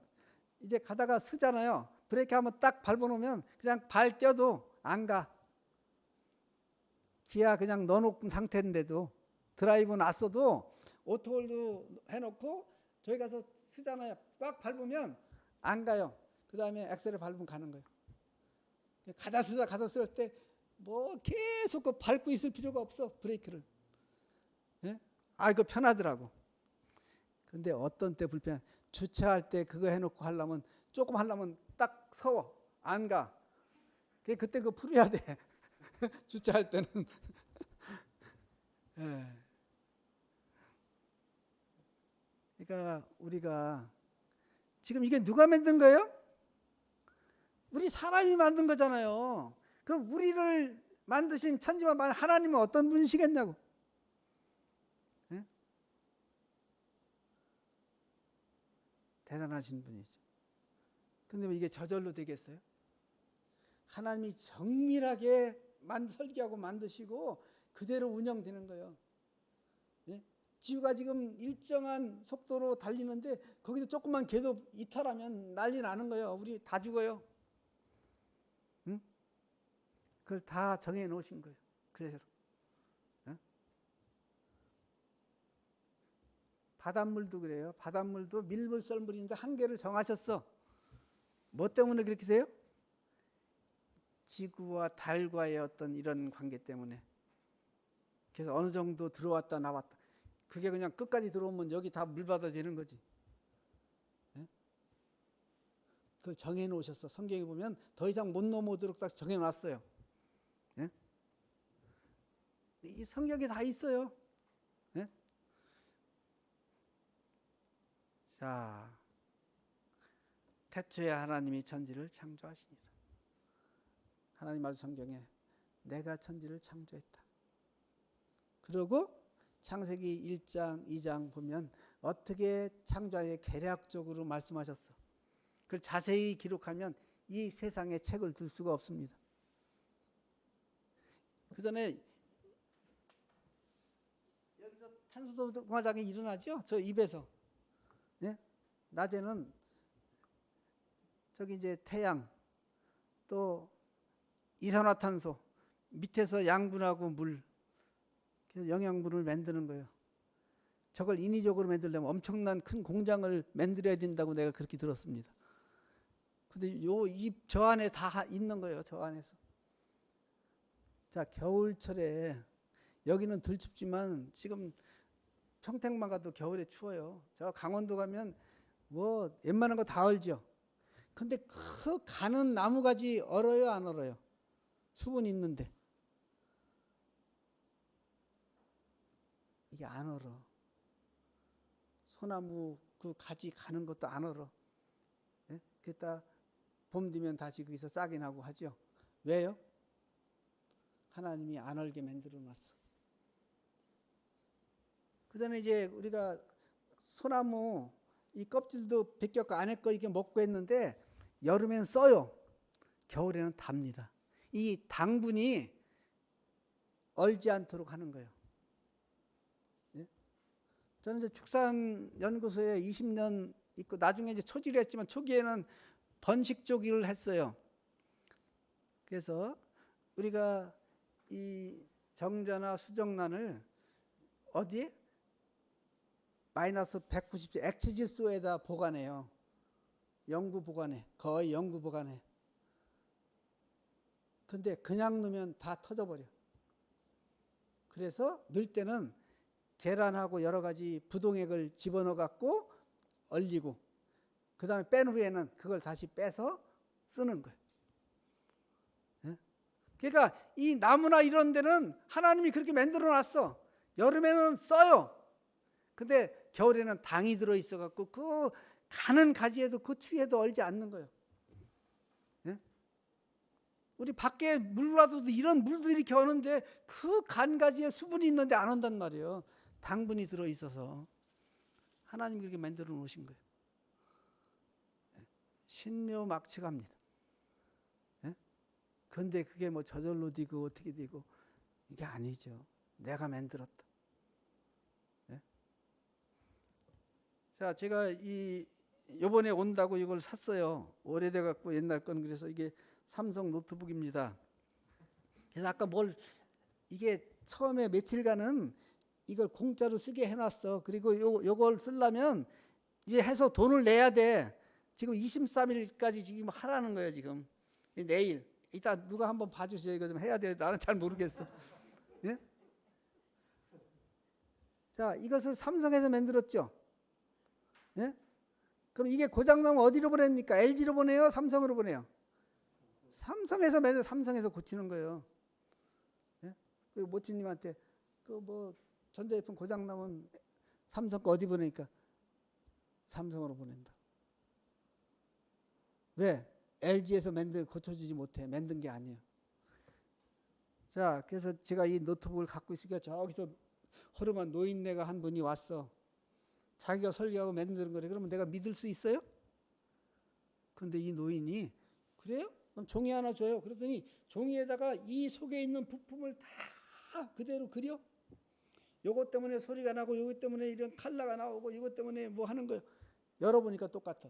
이제 가다가 쓰잖아요. 브레이크 한번 딱 밟아놓으면 그냥 발 떼도 안 가. 기아 그냥 넣어놓은 상태인데도 드라이브 놨어도 오토홀드 해놓고 저기 가서 쓰잖아요. 꽉 밟으면 안 가요. 그 다음에 엑셀을 밟으면 가는 거예요. 가다 쓸 때 뭐 계속 그 밟고 있을 필요가 없어. 브레이크를. 예? 이거 편하더라고. 근데 어떤 때 불편? 주차할 때 그거 해놓고 하려면 조금 하려면 딱 서워 안 가. 그때 그거 풀어야 돼. 주차할 때는. 예. 그러니까 우리가 지금 이게 누가 만든 거예요? 우리 사람이 만든 거잖아요. 그럼 우리를 만드신 천지만 하나님은 어떤 분이시겠냐고. 예? 대단하신 분이죠. 근데 이게 저절로 되겠어요? 하나님이 정밀하게 설계하고 만드시고 그대로 운영되는 거예요. 예? 지구가 지금 일정한 속도로 달리는데 거기서 조금만 궤도 이탈하면 난리 나는 거예요. 우리 다 죽어요. 응? 그걸 다 정해 놓으신 거예요. 그래서 바닷물도 그래요. 바닷물도 밀물 썰물인데 한계를 정하셨어. 뭐 때문에 그렇게 돼요? 지구와 달과의 어떤 이런 관계 때문에. 그래서 어느 정도 들어왔다 나왔다. 그게 그냥 끝까지 들어오면 여기 다 물받아 되는 거지. 예? 그걸 정해 놓으셨어. 성경에 보면 더 이상 못 넘어오도록 딱 정해 놨어요. 예? 이 성경에 다 있어요. 예? 자, 태초에 하나님이 천지를 창조하시니라. 하나님 말씀 성경에 내가 천지를 창조했다. 그리고 창세기 1장, 2장 보면 어떻게 창조하에 계략적으로 말씀하셨어. 그걸 자세히 기록하면 이 세상에 책을 둘 수가 없습니다. 그 전에 여기서 탄소동화장이 일어나죠? 저 입에서. 예? 낮에는 저기 이제 태양, 또 이산화탄소, 밑에서 양분하고 물, 영양분을 만드는 거예요. 저걸 인위적으로 만들려면 엄청난 큰 공장을 만들어야 된다고 내가 그렇게 들었습니다. 근데 요 입 저 안에 다 있는 거예요. 저 안에서. 자, 겨울철에 여기는 덜 춥지만 지금 평택만 가도 겨울에 추워요. 저 강원도 가면 뭐 웬만한 거 다 얼죠. 근데 그 가는 나무가지 얼어요, 안 얼어요? 수분 있는데. 이게 안 얼어. 소나무 그 가지 가는 것도 안 얼어. 예? 그랬다 봄 되면 다시 거기서 싹이 나고 하죠. 왜요? 하나님이 안 얼게 만들어 놨어. 그 전에 이제 우리가 소나무 이 껍질도 벗겼고 안에 거 이게 먹고 했는데 여름엔 써요. 겨울에는 답니다. 이 당분이 얼지 않도록 하는 거예요. 예? 저는 이제 축산연구소에 20년 있고 나중에 이제 초지를 했지만 초기에는 번식 쪽 일을 했어요. 그래서 우리가 이 정자나 수정란을 어디에? 마이너스 190도 액체질소에다 보관해요. 영구 보관해. 거의 영구 보관해. 근데 그냥 넣으면 다 터져버려. 그래서 넣을 때는 계란하고 여러 가지 부동액을 집어넣어 갖고 얼리고 그 다음에 뺀 후에는 그걸 다시 빼서 쓰는 거예요. 그러니까 이 나무나 이런 데는 하나님이 그렇게 만들어 놨어. 여름에는 써요. 근데 겨울에는 당이 들어있어 갖고 그 가는 가지에도 그 추위에도 얼지 않는 거예요. 예? 우리 밖에 물 놔둬도 이런 물들이 이렇게 오는데 그 간 가지에 수분이 있는데 안 온단 말이에요. 당분이 들어있어서 하나님이 그렇게 만들어 놓으신 거예요. 신묘막측합니다. 예? 근데 그게 뭐 저절로 되고 어떻게 되고 이게 아니죠. 내가 만들었다. 예? 자, 제가 요번에 온다고 이걸 샀어요. 오래돼 갖고 옛날 건. 그래서 이게 삼성 노트북입니다. 그래서 아까 이게 처음에 며칠간은 이걸 공짜로 쓰게 해놨어. 그리고 요걸 쓰려면 이제 해서 돈을 내야 돼. 지금 23일까지 지금 하라는 거예요. 지금 내일. 이따 누가 한번 봐주세요. 이거 좀 해야 돼. 나는 잘 모르겠어. 예? 자, 이것을 삼성에서 만들었죠. 예? 그럼 이게 고장나면 어디로 보냅니까? LG로 보내요? 삼성으로 보내요? 삼성에서 만들 삼성에서 고치는 거예요. 예? 그리고 모치님한테 그 뭐 전자제품 고장나면 삼성 거 어디 보내니까 삼성으로 보낸다. 왜? LG에서 고쳐주지 못해. 만든 게 아니에요. 자, 그래서 제가 이 노트북을 갖고 있으니까 저기서 허름한 노인네가 한 분이 왔어. 자기가 설계하고 만드는 거래. 그러면 내가 믿을 수 있어요? 그런데 이 노인이 그래요? 그럼 종이 하나 줘요. 그랬더니 종이에다가 이 속에 있는 부품을 다 그대로 그려. 요것 때문에 소리가 나고 요것 때문에 이런 칼라가 나오고 이것 때문에 뭐 하는 거예요. 열어보니까 똑같아.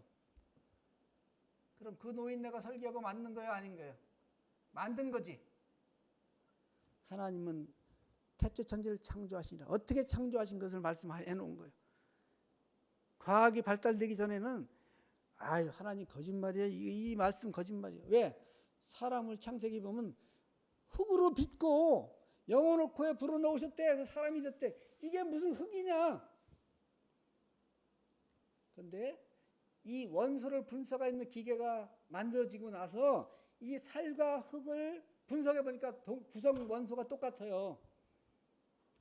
그럼 그 노인네가 설계하고 만든 거예요? 아닌 거예요? 만든 거지. 하나님은 태초 천지를 창조하시니라. 어떻게 창조하신 것을 말씀해 놓은 거예요. 과학이 발달되기 전에는 아유 하나님 거짓말이에요. 이 말씀 거짓말이에요. 왜? 사람을 창세기 보면 흙으로 빚고 영혼을 코에 불어넣으셨대. 그래서 사람이 됐대. 이게 무슨 흙이냐. 그런데 이 원소를 분석하고 있는 기계가 만들어지고 나서 이 살과 흙을 분석해 보니까 구성 원소가 똑같아요.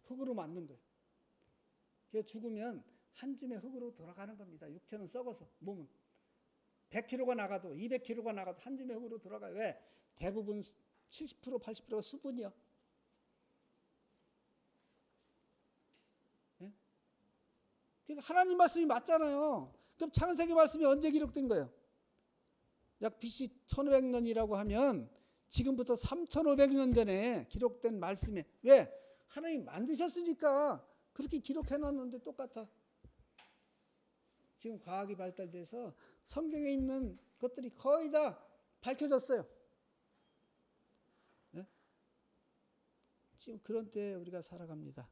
흙으로 만든 거예요. 그래서 죽으면 한 줌의 흙으로 돌아가는 겁니다. 육체는 썩어서 몸은 100kg가 나가도 200kg가 나가도 한 줌의 흙으로 돌아가요. 왜? 대부분 70% 80%가 수분이요. 그러니까 하나님 말씀이 맞잖아요. 그럼 창세기 말씀이 언제 기록된 거예요? 약 BC 1500년이라고 하면 지금부터 3500년 전에 기록된 말씀에, 왜? 하나님 만드셨으니까 그렇게 기록해놨는데 똑같아. 지금 과학이 발달돼서 성경에 있는 것들이 거의 다 밝혀졌어요. 네? 지금 그런 때에 우리가 살아갑니다.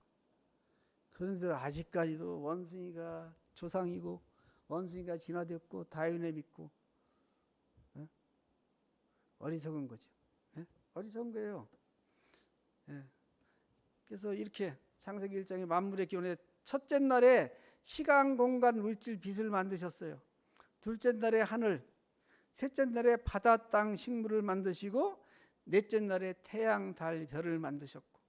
그런데 아직까지도 원숭이가 조상이고 원숭이가 진화됐고 다윈을 믿고, 네? 어리석은 거죠. 네? 어리석은 거예요. 네. 그래서 이렇게 창세기 1장의 만물의 기원의 첫째 날에 시간, 공간, 물질, 빛을 만드셨어요. 둘째 날에 하늘, 셋째 날에 바다, 땅, 식물을 만드시고 넷째 날에 태양, 달, 별을 만드셨고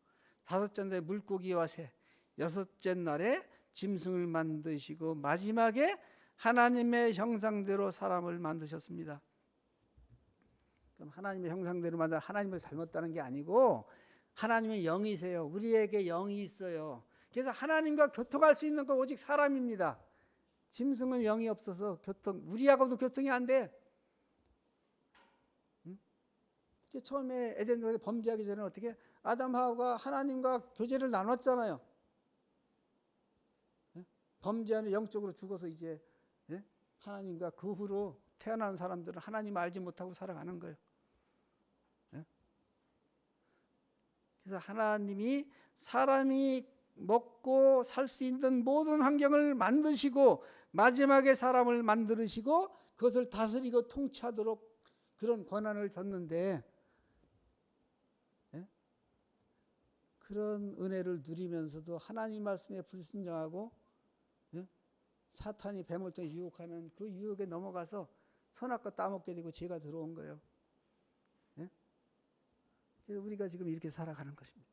다섯째 날에 물고기와 새, 여섯째 날에 짐승을 만드시고 마지막에 하나님의 형상대로 사람을 만드셨습니다. 그럼 하나님의 형상대로 만든 하나님을 닮았다는 게 아니고 하나님의 영이세요. 우리에게 영이 있어요. 그래서 하나님과 교통할 수 있는 건 오직 사람입니다. 짐승은 영이 없어서 우리하고도 교통이 안 돼. 응? 처음에 에덴동산에 범죄하기 전에 어떻게 아담 하와가 하나님과 교제를 나눴잖아요. 범죄하는 영적으로 죽어서 이제 하나님과 그 후로 태어난 사람들은 하나님을 알지 못하고 살아가는 거예요. 그래서 하나님이 사람이 먹고 살 수 있는 모든 환경을 만드시고 마지막에 사람을 만드시고 그것을 다스리고 통치하도록 그런 권한을 줬는데, 그런 은혜를 누리면서도 하나님 말씀에 불순종하고 사탄이 뱀을 통해 유혹하는 그 유혹에 넘어가서 선악과 따먹게 되고 죄가 들어온 거예요. 그래서 우리가 지금 이렇게 살아가는 것입니다.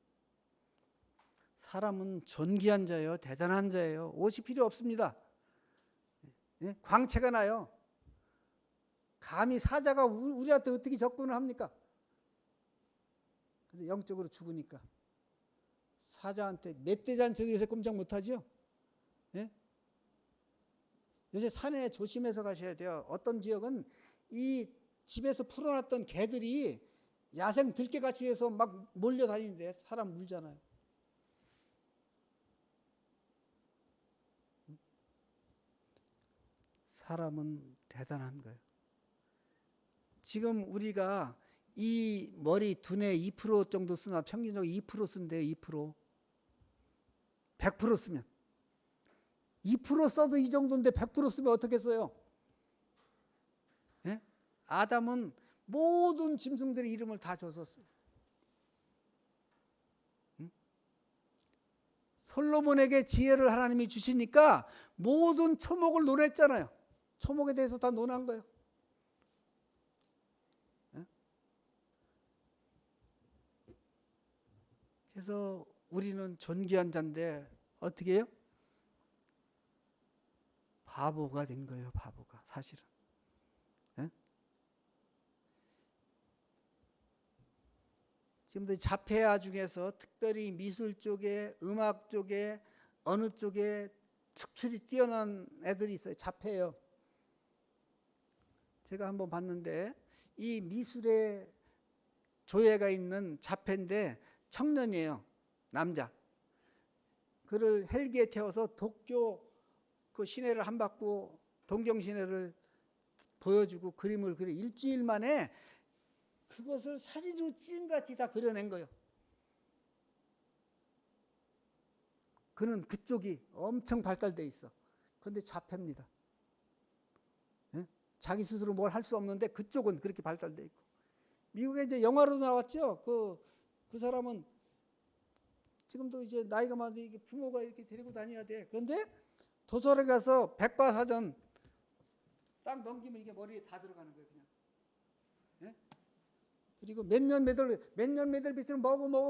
사람은 존귀한 자예요. 대단한 자예요. 옷이 필요 없습니다. 광채가 나요. 감히 사자가 우리한테 어떻게 접근을 합니까? 근데 영적으로 죽으니까 사자한테 멧돼지한테 요새 꼼짝 못하죠. 요새 산에 조심해서 가셔야 돼요. 어떤 지역은 이 집에서 풀어놨던 개들이 야생 들개같이 해서 막 몰려다니는데 사람 물잖아요. 사람은 대단한 거예요. 지금 우리가 이 머리 두뇌 2% 정도 쓰나 평균적으로 2% 쓴대요. 2%. 100% 쓰면. 2% 써도 이 정도인데 100% 쓰면 어떻게 써요? 예? 아담은 모든 짐승들의 이름을 다 줬었어요. 솔로몬에게 지혜를 하나님이 주시니까 모든 초목을 논했잖아요. 초목에 대해서 다 논한 거예요. 그래서 우리는 존귀한 자인데 어떻게 해요? 바보가 된 거예요. 바보가 사실은. 지금도 자폐아 중에서 특별히 미술 쪽에 음악 쪽에 어느 쪽에 특출이 뛰어난 애들이 있어요. 자폐예요. 제가 한번 봤는데 이 미술에 조예가 있는 자폐인데 청년이에요. 남자. 그를 헬기에 태워서 도쿄 그 시내를 한 바퀴 동경 시내를 보여주고 그림을 그려 일주일 만에 그것을 사진으로 찐같이 다 그려낸 거예요. 그는 그쪽이 엄청 발달돼 있어. 그런데 자폐입니다. 자기 스스로 뭘 할 수 없는데 그쪽은 그렇게 발달돼 있고. 미국에 이제 영화로 나왔죠. 그 사람은 지금도 이제 나이가 많은데 부모가 이렇게 데리고 다녀야 돼. 그런데 도서관에 가서 백과사전 딱 넘기면 이게 머리에 다 들어가는 거예요, 그냥. 그리고 몇 년 몇월 비스는 먹어. 몇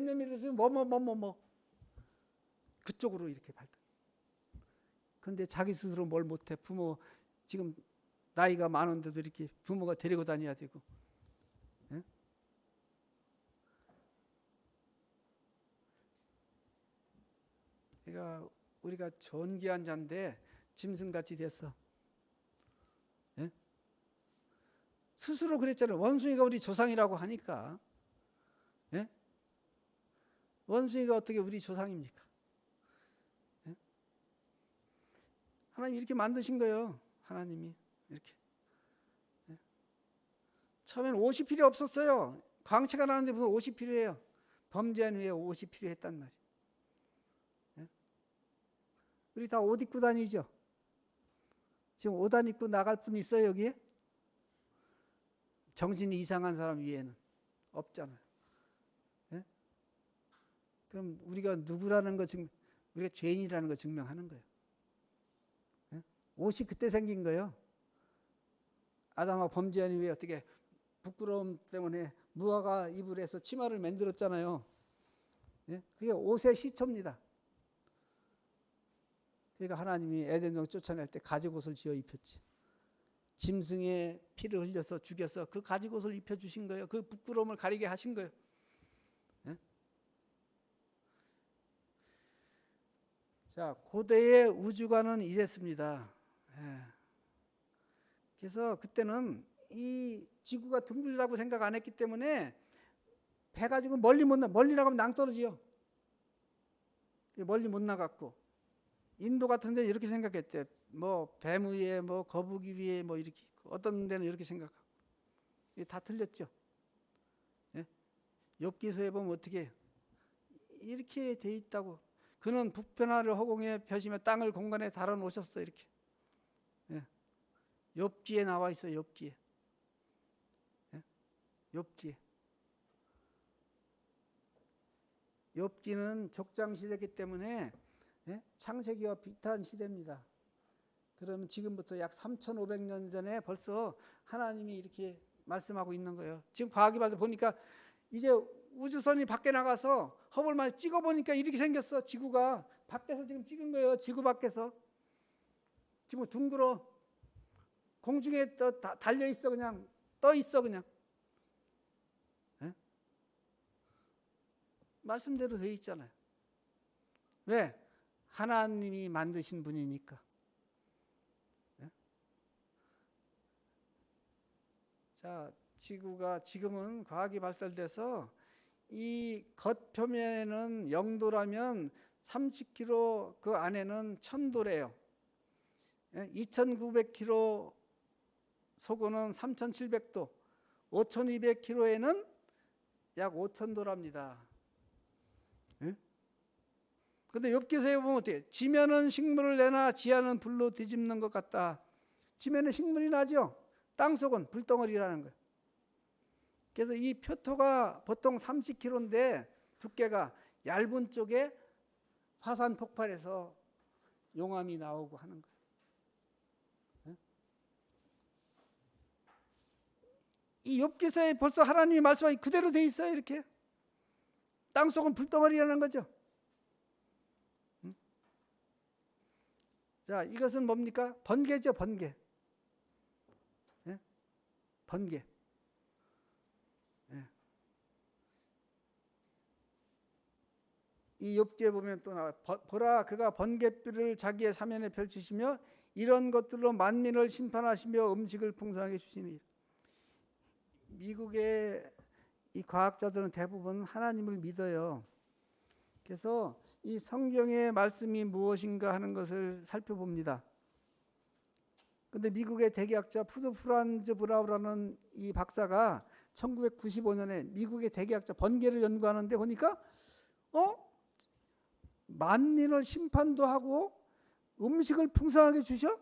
년 몇월 비스는 뭐. 그쪽으로 이렇게 발달. 근데 자기 스스로 뭘 못해. 부모 지금 나이가 많은데도 이렇게 부모가 데리고 다녀야 되고. 그러니까 우리가 존귀한 자인데 짐승같이 됐어. 예? 스스로 그랬잖아요. 원숭이가 우리 조상이라고 하니까. 예? 원숭이가 어떻게 우리 조상입니까? 예? 하나님 이렇게 만드신 거예요. 하나님이 이렇게. 예? 처음에는 옷이 필요 없었어요. 광채가 나는데 무슨 옷이 필요해요. 범죄한 후에 옷이 필요했단 말이에요. 예? 우리 다 옷 입고 다니죠. 지금 옷 안 입고 나갈 분 있어요 여기에? 정신이 이상한 사람 위에는 없잖아요. 예? 그럼 우리가 누구라는 거 우리가 죄인이라는 거 증명하는 거예요. 예? 옷이 그때 생긴 거예요. 아담하고 범죄한 후에 어떻게 부끄러움 때문에 무화과 잎을 해서 치마를 만들었잖아요. 예? 그게 옷의 시초입니다. 그러니까 하나님이 에덴동 쫓아낼 때 가죽옷을 지어 입혔지. 짐승의 피를 흘려서 죽여서 그 가죽옷을 입혀주신 거예요. 그 부끄러움을 가리게 하신 거예요. 예? 자, 고대의 우주관은 이랬습니다. 예. 그래서 그때는 이 지구가 둥글다고 생각 안 했기 때문에 배 가지고 멀리 나가면 낭떠러지요. 멀리 못 나갔고 인도 같은 데 이렇게 생각했대. 뭐 뱀 위에 뭐 거북이 위에 뭐 이렇게 있고 어떤 데는 이렇게 생각하고 이게 다 틀렸죠. 예? 욥기서에 보면 어떻게 이렇게 돼 있다고. 그는 북변화를 허공에 펴시며 땅을 공간에 달아 놓으셨어 이렇게. 예. 욥기에 나와 있어. 욥기에. 예? 욥기에. 욥기는 족장 시대이기 때문에 예? 창세기와 비슷한 시대입니다. 그러면 지금부터 약 3,500년 전에 벌써 하나님이 이렇게 말씀하고 있는 거예요. 지금 과학이 보니까 이제 우주선이 밖에 나가서 허블만 찍어보니까 이렇게 생겼어. 지구가 밖에서 지금 찍은 거예요. 지구 밖에서. 지금 둥글어. 공중에 달려있어. 그냥 떠있어 그냥. 예? 말씀대로 돼 있잖아요. 왜? 하나님이 만드신 분이니까. 예? 자, 지구가 지금은 과학이 발달돼서 이 겉표면에는 0도라면 30km 그 안에는 1000도래요. 2900km 속은 3700도, 5200km에는 약 5000도랍니다. 근데 욥기서에 보면 어때요? 지면은 식물을 내나 지하는 불로 뒤집는 것 같다. 지면은 식물이 나죠. 땅속은 불덩어리라는 거예요. 그래서 이 표토가 보통 30km인데 두께가 얇은 쪽에 화산 폭발해서 용암이 나오고 하는 거예요. 이 욥기서에 벌써 하나님의 말씀이 그대로 돼 있어요. 이렇게 땅속은 불덩어리라는 거죠. 자, 이것은 뭡니까? 번개죠, 번개. 예? 번개. 예. 이 욥기에 보면 또 나와. 보라, 그가 번갯불을 자기의 사면에 펼치시며 이런 것들로 만민을 심판하시며 음식을 풍성하게 주시니. 미국의 이 과학자들은 대부분 하나님을 믿어요. 그래서 이 성경의 말씀이 무엇인가 하는 것을 살펴봅니다. 그런데 미국의 대기학자 푸드 프란즈 브라우라는 이 박사가 1995년에 미국의 대기학자 번개를 연구하는데 보니까 만민을 심판도 하고 음식을 풍성하게 주셔?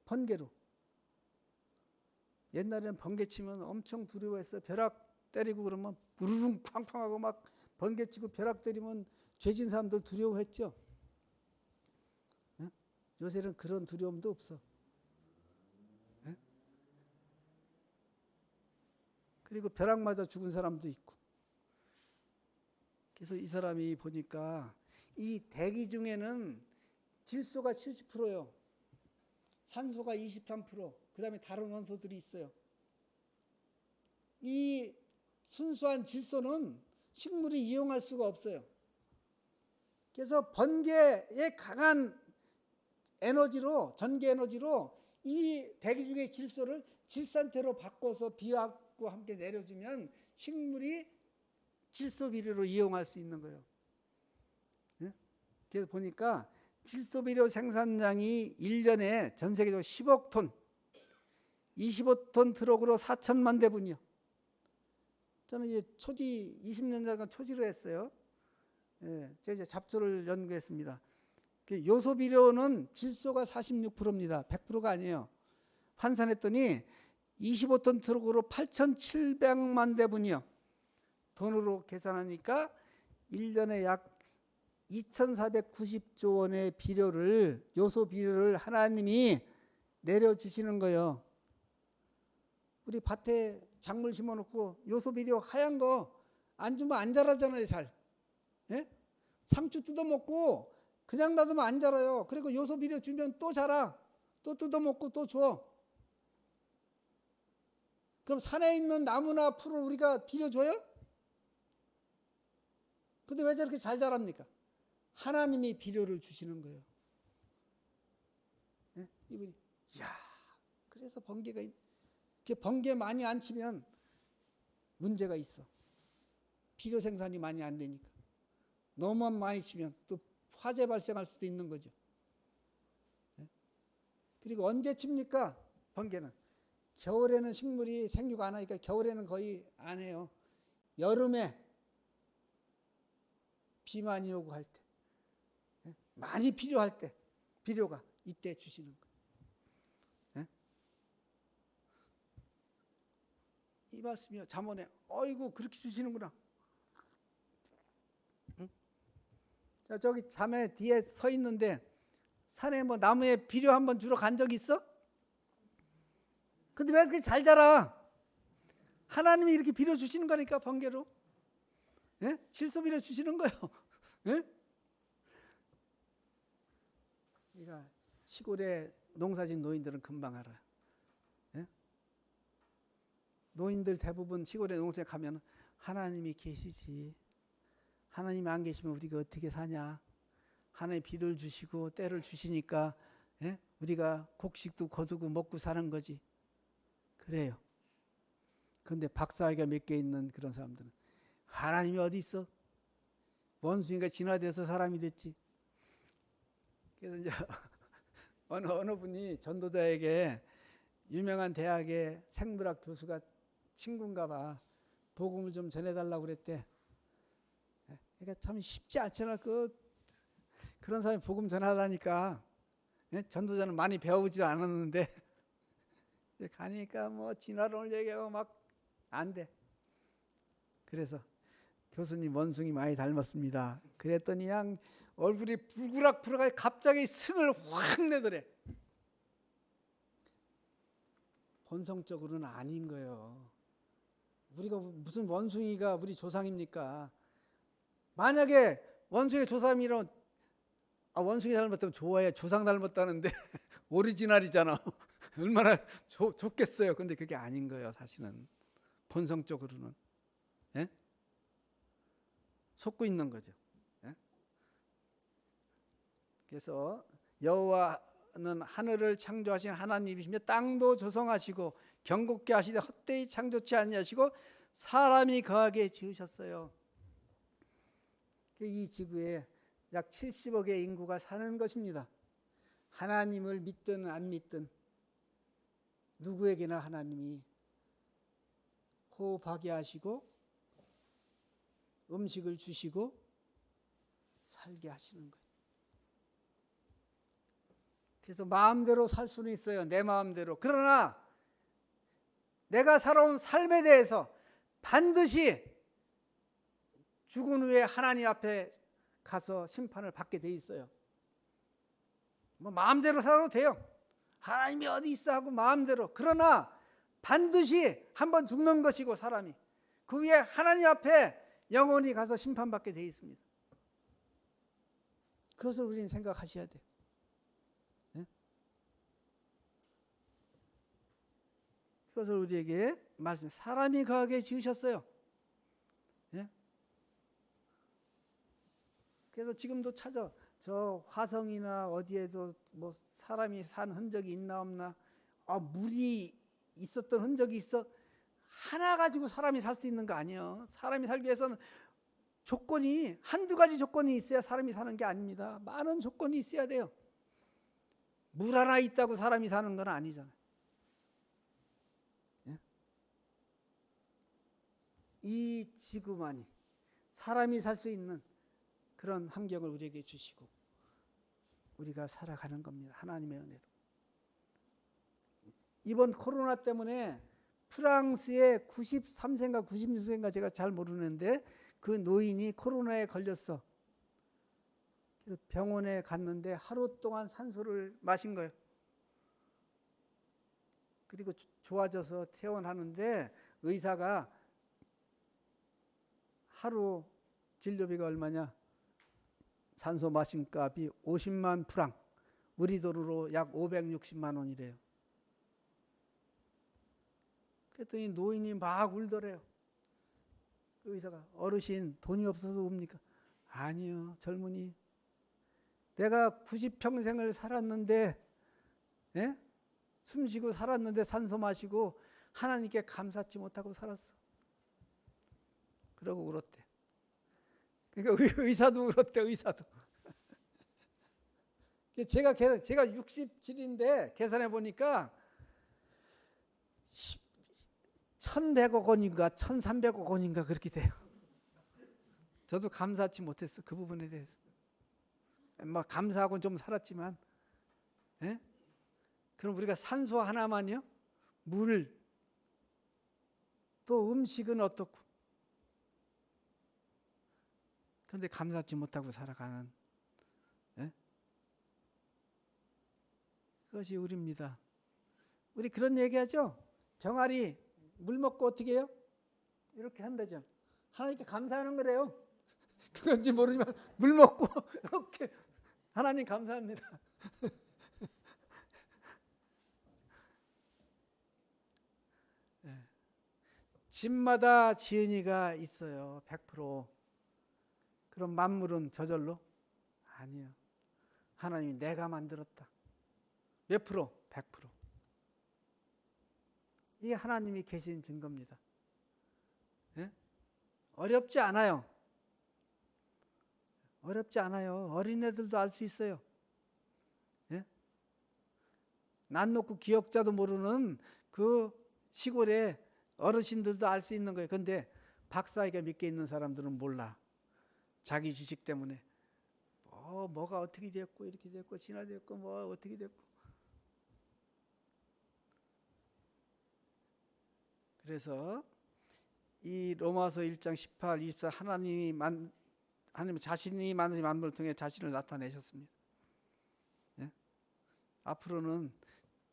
번개로. 옛날에는 번개 치면 엄청 두려워했어. 벼락 때리고 그러면 부르릉 팡팡하고 막 번개 치고 벼락 때리면 죄진 사람들 두려워했죠. 예? 요새는 그런 두려움도 없어. 예? 그리고 벼락 맞아 죽은 사람도 있고. 그래서 이 사람이 보니까 이 대기 중에는 질소가 70%요. 산소가 23%, 그 다음에 다른 원소들이 있어요. 이 순수한 질소는 식물이 이용할 수가 없어요. 그래서 번개의 강한 에너지로, 전기 에너지로 이 대기 중의 질소를 질산태로 바꿔서 비와 함께 내려주면 식물이 질소 비료로 이용할 수 있는 거예요. 네? 그래서 보니까 질소 비료 생산량이 1년에 전 세계적으로 10억 톤, 25톤 트럭으로 4천만 대분이요. 저는 이제 초지 20년 전간 초지로 했어요. 예, 제가 이제 잡초를 연구했습니다. 요소 비료는 질소가 46%입니다. 100%가 아니에요. 환산했더니 25톤 트럭으로 8,700만 대분이요. 돈으로 계산하니까 1년에 약 2,490조 원의 비료를, 요소 비료를 하나님이 내려주시는 거예요. 우리 밭에 작물 심어놓고 요소 비료 하얀 거 안 주면 안 자라잖아요, 잘. 예? 상추 뜯어먹고 그냥 놔두면 안 자라요. 그리고 요소 비료 주면 또 자라. 또 뜯어먹고 또 줘. 그럼 산에 있는 나무나 풀을 우리가 비료 줘요? 근데 왜 저렇게 잘 자랍니까? 하나님이 비료를 주시는 거예요. 네? 이분이, 이야, 그래서 번개 많이 안 치면 문제가 있어. 비료 생산이 많이 안 되니까. 너무 많이 치면 또 화재 발생할 수도 있는 거죠. 네? 그리고 언제 칩니까? 번개는. 겨울에는 식물이 생육을 안 하니까 겨울에는 거의 안 해요. 여름에 비 많이 오고 할 때, 많이 필요할 때, 비료가 이때 주시는 거예요. 이 말씀이요. 잠언에 어이구 그렇게 주시는구나. 응? 자, 저기 자매 뒤에 서 있는데 산에 뭐 나무에 비료 한번 주러 간 적 있어? 근데 왜 그렇게 잘 자라? 하나님이 이렇게 비료 주시는 거니까 번개로. 예? 질소 비료 주시는 거예요. 예? 그러니까 시골에 농사진 노인들은 금방 알아요. 예? 노인들 대부분 시골에 농사에 가면 하나님이 계시지. 하나님이 안 계시면 우리가 어떻게 사냐. 하나님이 비료를 주시고 때를 주시니까 예? 우리가 곡식도 거두고 먹고 사는 거지. 그래요. 그런데 박사학위가 몇 개 있는 그런 사람들은 하나님이 어디 있어? 원숭이가 진화돼서 사람이 됐지. 그래서 이제 어느 분이 전도자에게 유명한 대학의 생물학 교수가 친구인가 봐. 복음을 좀 전해달라고 그랬대. 그러니까 참 쉽지 않잖아. 그런 사람이 복음 전하다니까. 전도자는 많이 배우지도 않았는데 가니까 뭐 진화론을 얘기하고 막 안 돼. 그래서 교수님 원숭이 많이 닮았습니다. 그랬더니 그냥 얼굴이 불그락불그락 갑자기 승을 확 내더래. 본성적으로는 아닌 거예요. 우리가 무슨 원숭이가 우리 조상입니까? 만약에 원숭이 조상이라면 원숭이 닮았다면 좋아해. 조상 닮았다는데 오리지널이잖아. 얼마나 좋겠어요. 근데 그게 아닌 거예요. 사실은 본성적으로는. 예? 속고 있는 거죠. 예? 그래서 여호와는 하늘을 창조하신 하나님이시며 땅도 조성하시고 경곡케 하시되 헛되이 창조치 아니하시고 사람이 거하게 지으셨어요. 이 지구에 약 70억의 인구가 사는 것입니다. 하나님을 믿든 안 믿든 누구에게나 하나님이 호흡하게 하시고 음식을 주시고 살게 하시는 거예요. 그래서 마음대로 살 수는 있어요. 내 마음대로. 그러나 내가 살아온 삶에 대해서 반드시 죽은 후에 하나님 앞에 가서 심판을 받게 돼 있어요. 뭐 마음대로 살아도 돼요. 하나님이 어디 있어 하고 마음대로. 그러나 반드시 한번 죽는 것이고 사람이 그 위에 하나님 앞에 영원히 가서 심판받게 돼 있습니다. 그것을 우리는 생각하셔야 돼요. 네? 그것을 우리에게 말씀. 사람이 거하게 지으셨어요. 네? 그래서 지금도 찾아. 저 화성이나 어디에도 뭐 사람이 산 흔적이 있나 없나. 물이 있었던 흔적이 있어. 하나 가지고 사람이 살 수 있는 거 아니에요. 사람이 살기 위해서는 조건이 한두 가지 조건이 있어야 사람이 사는 게 아닙니다. 많은 조건이 있어야 돼요. 물 하나 있다고 사람이 사는 건 아니잖아요. 예? 이 지구만이 사람이 살 수 있는 그런 환경을 우리에게 주시고 우리가 살아가는 겁니다. 하나님의 은혜로. 이번 코로나 때문에 프랑스의 93세인가 96세인가 제가 잘 모르는데 그 노인이 코로나에 걸렸어. 그래서 병원에 갔는데 하루 동안 산소를 마신 거예요. 그리고 좋아져서 퇴원하는데 의사가 하루 진료비가 얼마냐? 산소 마신 값이 50만 프랑, 우리 돈으로 약 560만 원이래요. 그랬더니 노인이 막 울더래요. 그 의사가, 어르신 돈이 없어서 웁니까? 아니요, 젊은이. 내가 90평생을 살았는데, 예? 숨쉬고 살았는데 산소 마시고 하나님께 감사치 못하고 살았어. 그러고 울었대. 그러니까 의사도 울었대, 의사도. 제가 67인데 계산해 보니까 1,100억 원인가 1,300억 원인가 그렇게 돼요. 저도 감사치 못했어, 그 부분에 대해서. 막 감사하고 좀 살았지만, 예? 그럼 우리가 산소 하나만요? 물, 또 음식은 어떻고? 그런데 감사치 못하고 살아가는, 예? 그것이 우리입니다. 우리 그런 얘기하죠? 병아리 물 먹고 어떻게 해요? 이렇게 한다죠. 하나님께 감사하는 거래요. 그건지 모르지만 물 먹고 이렇게 하나님 감사합니다. 네. 집마다 지은이가 있어요. 100%. 그럼 만물은 저절로? 아니요. 하나님이 내가 만들었다. 몇 프로? 100%. 이게 하나님이 계신 증거입니다. 예? 어렵지 않아요. 어렵지 않아요. 어린애들도 알 수 있어요. 예? 난 놓고 기억자도 모르는 그 시골에 어르신들도 알 수 있는 거예요. 그런데 박사에게 믿게 있는 사람들은 몰라. 자기 지식 때문에 뭐가 어떻게 됐고 이렇게 됐고 진화됐고 뭐 어떻게 됐고. 그래서 이 로마서 1장 18, 24 하나님 자신이 만드신 만물을 통해 자신을 나타내셨습니다. 예? 앞으로는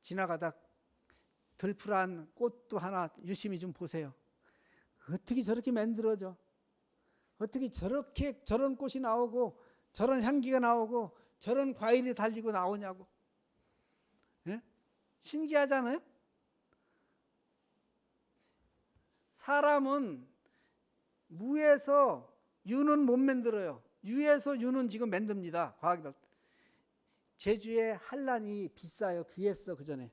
지나가다 들풀한 꽃도 하나 유심히 좀 보세요. 어떻게 저렇게 만들어져? 어떻게 저렇게 저런 꽃이 나오고 저런 향기가 나오고 저런 과일이 달리고 나오냐고. 예? 신기하잖아요? 사람은 무에서 유는 못 만들어요. 유에서 유는 지금 만듭니다. 과학이. 제주에 한란이 비싸요. 귀했어, 그 전에.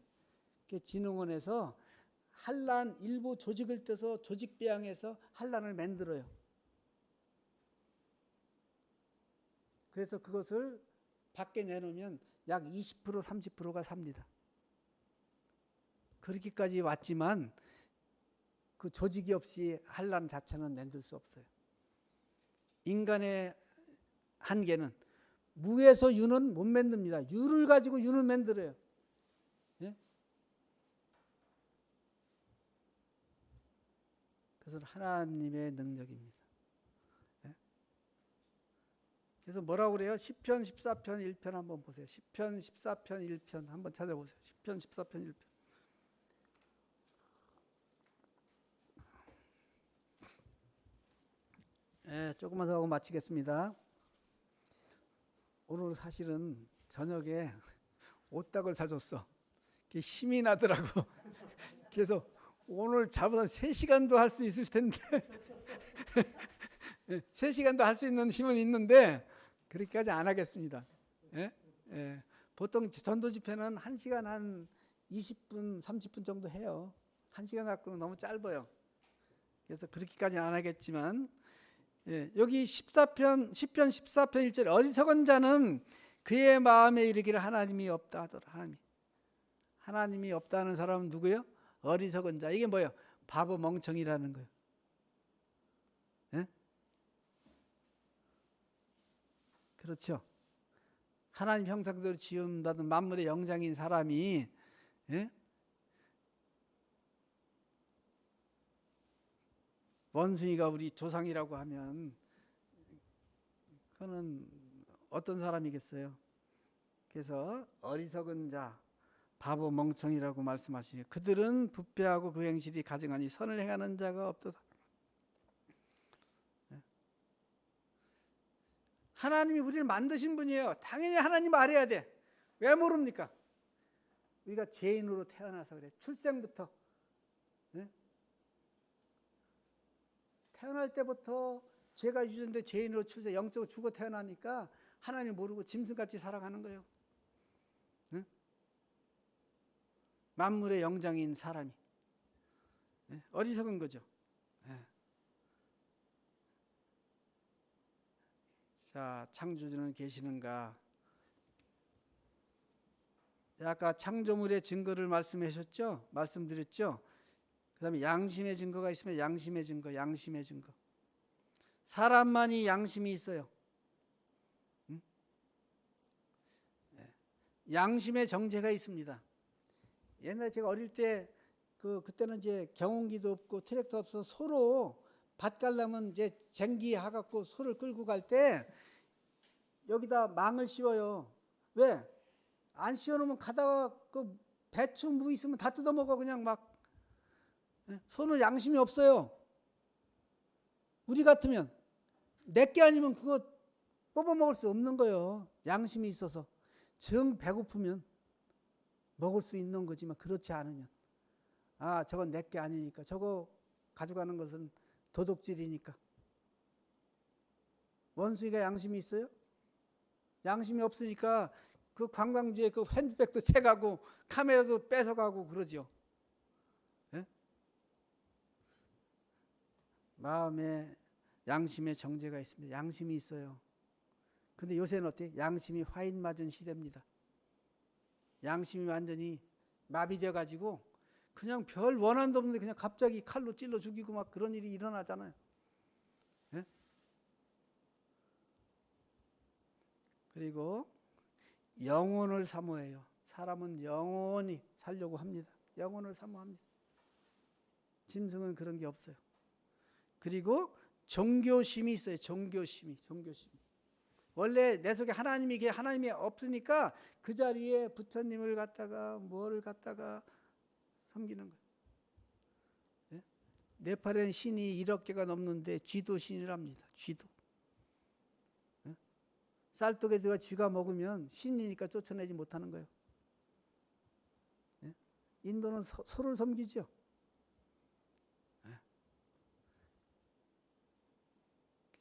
진흥원에서 한란 일부 조직을 떼서 조직 배양해서 한란을 만들어요. 그래서 그것을 밖에 내놓으면 약 20% 30%가 삽니다. 그렇게까지 왔지만 그 조직이 없이 한란 자체는 만들 수 없어요. 인간의 한계는 무에서 유는 못 만듭니다. 유를 가지고 유는 만들어요. 예? 그것은 하나님의 능력입니다. 예? 그래서 뭐라고 그래요? 시편 14편 1편 한번 보세요. 시편 14편 1편 한번 찾아보세요. 시편 14편 1편. 예, 조금만 더 하고 마치겠습니다. 오늘 사실은 저녁에 오딱을 사줬어. 힘이 나더라고. 그래서 오늘 잡아서 3시간도 할 수 있을 텐데 3시간도 할 수 있는 힘은 있는데 그렇게까지 안 하겠습니다. 예? 예. 보통 전도 집회는 1시간 한 20분, 30분 정도 해요. 1시간 갖고는 너무 짧아요. 그래서 그렇게까지는 안 하겠지만, 예. 여기 10편 14편 1절 어리석은 자는 그의 마음에 이르기를 하나님이 없다 하더라. 하나님이 없다는 사람은 누구예요? 어리석은 자. 이게 뭐예요? 바보 멍청이라는 거예요. 예? 그렇죠. 하나님 형상대로 지음받은 만물의 영장인 사람이, 예? 원숭이가 우리 조상이라고 하면 그거는 어떤 사람이겠어요? 그래서 어리석은 자, 바보 멍청이라고 말씀하시니 그들은 부패하고 그 행실이 가증하니 선을 행하는 자가 없도다. 하나님이 우리를 만드신 분이에요. 당연히 하나님 알아야 돼. 왜 모릅니까? 우리가 죄인으로 태어나서 그래. 출생부터. 네? 태어날 때부터 죄가 유전돼 죄인으로 출생, 영적으로 죽어 태어나니까 하나님 모르고 짐승같이 살아가는 거예요. 네? 만물의 영장인 사람이. 네? 어리석은 거죠. 네. 자, 창조주는 계시는가? 아까 창조물의 증거를 말씀하셨죠? 말씀드렸죠? 그 다음에 양심의 증거가 있으면 양심의 증거. 사람만이 양심이 있어요. 응? 양심의 정죄가 있습니다. 옛날에 제가 어릴 때 그때는 이제 경운기도 없고 트랙터 없어서 소로 밭 갈려면 이제 쟁기 하갖고 소를 끌고 갈 때 여기다 망을 씌워요. 왜? 안 씌워놓으면 가다가 그 배추 무 있으면 다 뜯어먹어 그냥 막. 소는 양심이 없어요. 우리 같으면 내게 아니면 그거 뽑아먹을 수 없는 거예요. 양심이 있어서. 정 배고프면 먹을 수 있는 거지만 그렇지 않으면 아 저건 내게 아니니까 저거 가져가는 것은 도둑질이니까. 원숭이가 양심이 있어요? 양심이 없으니까 그 관광지에 그 핸드백도 채가고 카메라도 뺏어가고 그러죠. 네? 마음에 양심의 정죄가 있습니다. 양심이 있어요. 근데 요새는 어때요? 양심이 화인 맞은 시대입니다. 양심이 완전히 마비되어 가지고 그냥 별 원한도 없는데 그냥 갑자기 칼로 찔러 죽이고 막 그런 일이 일어나잖아요. 네? 그리고 영혼을 사모해요. 사람은 영원히 살려고 합니다. 영혼을 사모합니다. 짐승은 그런 게 없어요. 그리고 종교심이 있어요. 종교심이. 원래 내 속에 하나님이 없으니까 그 자리에 부처님을 갖다가 뭐를 갖다가 섬기는 거예요. 네? 네팔엔 신이 1억 개가 넘는데 쥐도 신이랍니다. 쥐도. 네? 쌀떡에다가 쥐가 먹으면 신이니까 쫓아내지 못하는 거예요. 네? 인도는 소를 섬기죠. 네?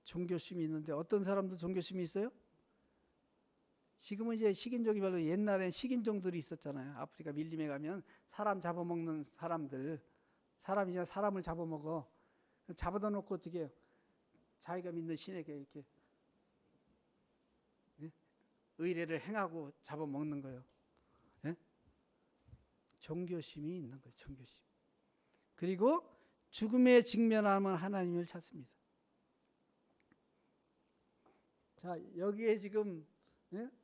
종교심이 있는데 어떤 사람도 종교심이 있어요? 지금은 이제 식인종이 별로 옛날엔 식인종들이 있었잖아요. 아프리카 밀림에 가면 사람 잡아먹는 사람들, 사람이 사람을 잡아먹어. 잡아다 놓고 어떻게 해요? 자기가 믿는 신에게 이렇게 의례를 행하고 잡아먹는 거예요. 예? 종교심이 있는 거예요. 종교심. 그리고 죽음에 직면하면 하나님을 찾습니다. 자, 여기에 지금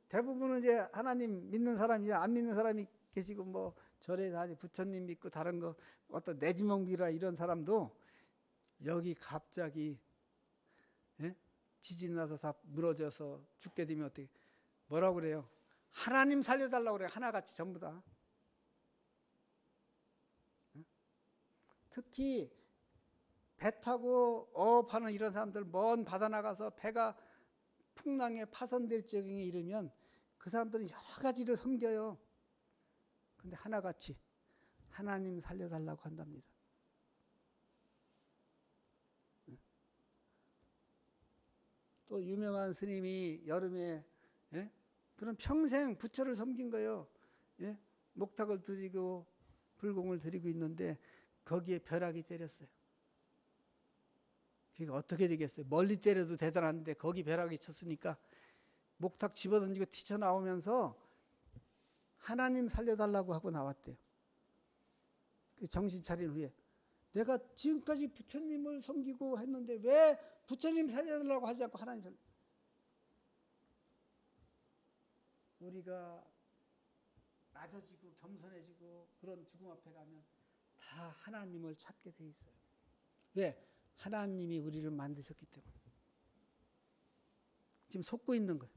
대부분은 이제 하나님 믿는 사람이 안 믿는 사람이 계시고 뭐 절에 다니 부처님 믿고 다른 거 어떤 내지몽비라 이런 사람도 여기 갑자기 지진 나서 다 무너져서 죽게 되면 어떻게 뭐라고 그래요? 하나님 살려달라고 그래요. 하나같이 전부 다. 특히 배 타고 어업하는 이런 사람들 먼 바다 나가서 배가 풍랑에 파손될 지경에 이르면 그 사람들은 여러 가지를 섬겨요. 근데 하나같이 하나님 살려달라고 한답니다. 또 유명한 스님이 여름에 예? 그런 평생 부처를 섬긴 거예요. 예? 목탁을 드리고 불공을 드리고 있는데 거기에 벼락이 때렸어요. 그러니까 어떻게 되겠어요? 멀리 때려도 대단한데 거기 벼락이 쳤으니까 목탁 집어던지고 튀쳐나오면서 하나님 살려달라고 하고 나왔대요. 그 정신 차린 후에 내가 지금까지 부처님을 섬기고 했는데 왜 부처님 살려달라고 하지 않고 하나님 살려? 우리가 낮아지고 겸손해지고 그런 죽음 앞에 가면 다 하나님을 찾게 돼 있어요. 왜? 하나님이 우리를 만드셨기 때문에. 지금 속고 있는 거예요.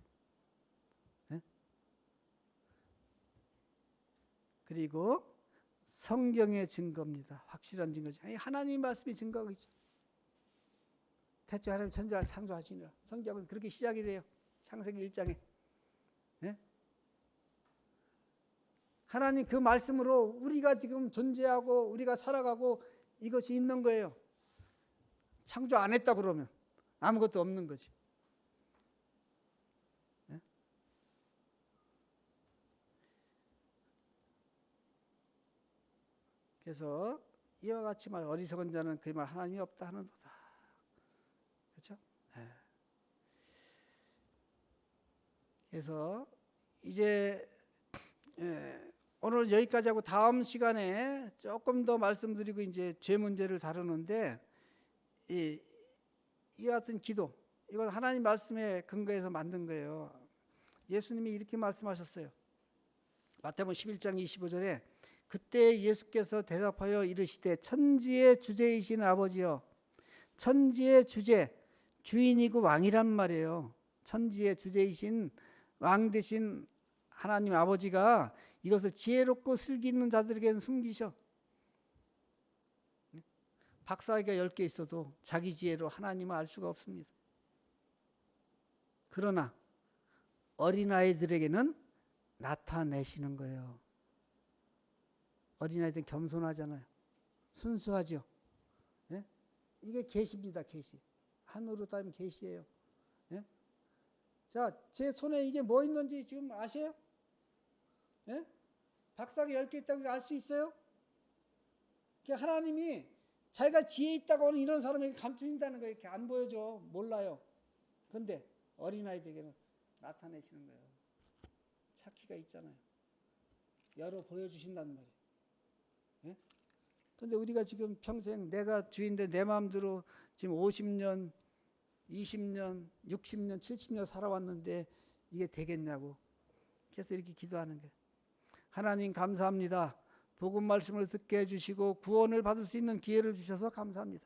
네? 그리고 성경의 증거입니다. 확실한 증거죠. 하나님 말씀이 증거가 있죠. 대체 하나님 천지를 창조하시니라. 성경은 그렇게 시작이 돼요. 창세기 1장에. 네? 하나님 그 말씀으로 우리가 지금 존재하고 우리가 살아가고 이것이 있는 거예요. 창조 안 했다 그러면 아무것도 없는 거지. 네? 그래서 이와 같이 말 어리석은 자는 그 말 하나님이 없다 하는도다. 그렇죠? 네. 그래서 이제 오늘 여기까지 하고 다음 시간에 조금 더 말씀드리고 이제 죄 문제를 다루는데 이와 같은 기도 이건 하나님 말씀에 근거해서 만든 거예요. 예수님이 이렇게 말씀하셨어요. 마태복음 11장 25절에 그때 예수께서 대답하여 이르시되 천지의 주제이신 아버지여 천지의 주제 주인이고 왕이란 말이에요. 천지의 주제이신 왕 되신 하나님 아버지가 이것을 지혜롭고 슬기 있는 자들에게는 숨기셔. 박사학위가 10개 있어도 자기 지혜로 하나님을 알 수가 없습니다. 그러나 어린아이들에게는 나타내시는 거예요. 어린아이들은 겸손하잖아요. 순수하죠. 예? 이게 계시입니다. 계시. 한으로 따지면 계시예요. 예? 자, 제 손에 이게 뭐 있는지 지금 아세요? 예? 박사학위 10개 있다고 알 수 있어요? 하나님이 자기가 지혜 있다고 하는 이런 사람에게 감추신다는 거예요. 이렇게 안 보여줘. 몰라요. 그런데 어린아이들에게는 나타내시는 거예요. 찾기가 있잖아요. 열어 보여주신다는 말이에요. 예? 그런데 우리가 지금 평생 내가 주인데 내 마음대로 지금 50년, 20년, 60년, 70년 살아왔는데 이게 되겠냐고. 그래서 이렇게 기도하는 거예요. 하나님 감사합니다. 복음 말씀을 듣게 해주시고 구원을 받을 수 있는 기회를 주셔서 감사합니다.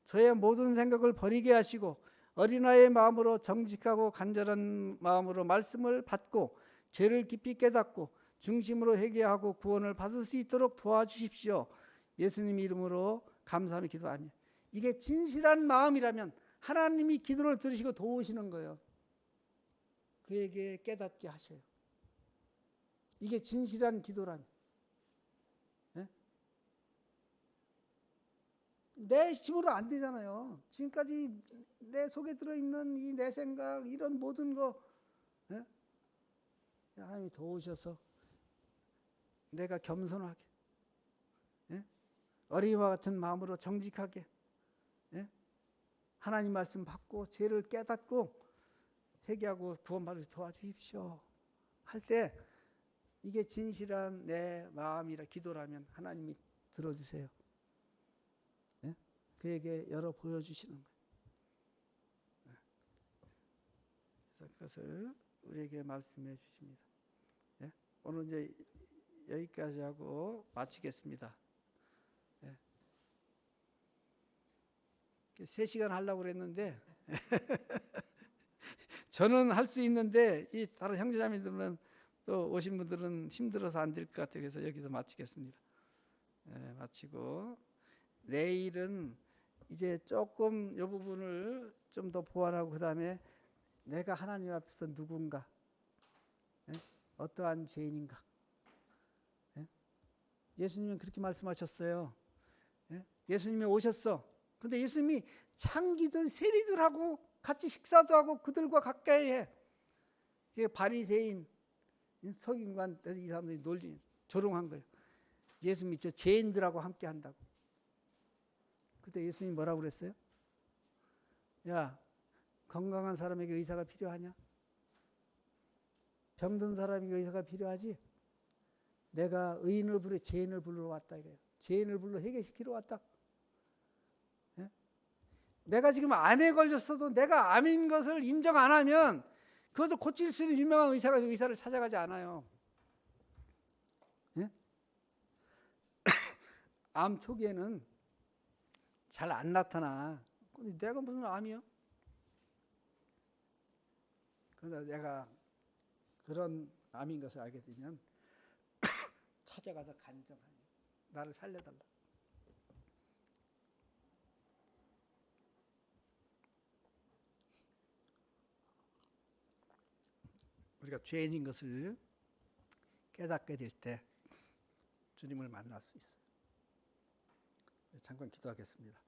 저의 모든 생각을 버리게 하시고 어린아이의 마음으로 정직하고 간절한 마음으로 말씀을 받고 죄를 깊이 깨닫고 중심으로 회개하고 구원을 받을 수 있도록 도와주십시오. 예수님 이름으로 감사하며 기도합니다. 이게 진실한 마음이라면 하나님이 기도를 들으시고 도우시는 거예요. 그에게 깨닫게 하셔요. 이게 진실한 기도라면. 네? 내 힘으로 안 되잖아요. 지금까지 내 속에 들어있는 이 내 생각 이런 모든 거 네? 하나님이 도우셔서 내가 겸손하게 네? 어린이와 같은 마음으로 정직하게 네? 하나님 말씀 받고 죄를 깨닫고 회개하고 구원받을 도와주십시오 할 때 이게 진실한 내 마음이라 기도라면 하나님이 들어주세요. 네? 그에게 열어 보여주시는 거예요. 네. 그래서 그것을 우리에게 말씀해 주십니다. 네? 오늘 이제 여기까지 하고 마치겠습니다. 네. 3시간 하려고 그랬는데 저는 할 수 있는데 이 다른 형제자매들은 또 오신 분들은 힘들어서 안 될 것 같아요. 그래서 여기서 마치겠습니다. 네, 마치고 내일은 이제 조금 이 부분을 좀 더 보완하고 그 다음에 내가 하나님 앞에서 누군가 네? 어떠한 죄인인가 네? 예수님은 그렇게 말씀하셨어요. 네? 예수님이 오셨어. 근데 예수님이 창기들 세리들하고 같이 식사도 하고 그들과 가까이 해. 이게 바리새인, 서기관 이 사람들이 논리 조롱한 거예요. 예수님이 저 죄인들하고 함께 한다고. 그때 예수님이 뭐라고 그랬어요? 야, 건강한 사람에게 의사가 필요하냐? 병든 사람에게 의사가 필요하지? 내가 의인을 부르 죄인을 불러 왔다 이거예요. 죄인을 불러 해결시키러 왔다. 예? 내가 지금 암에 걸렸어도 내가 암인 것을 인정 안 하면 그것을 고칠 수 있는 유명한 의사가 의사를 찾아가지 않아요. 예? 암 초기에는 잘 안 나타나. 내가 무슨 암이요? 그러다 내가 그런 암인 것을 알게 되면 찾아가서 간증하지. 나를 살려달라. 우리가 죄인인 것을 깨닫게 될 때 주님을 만날 수 있어요. 잠깐 기도하겠습니다.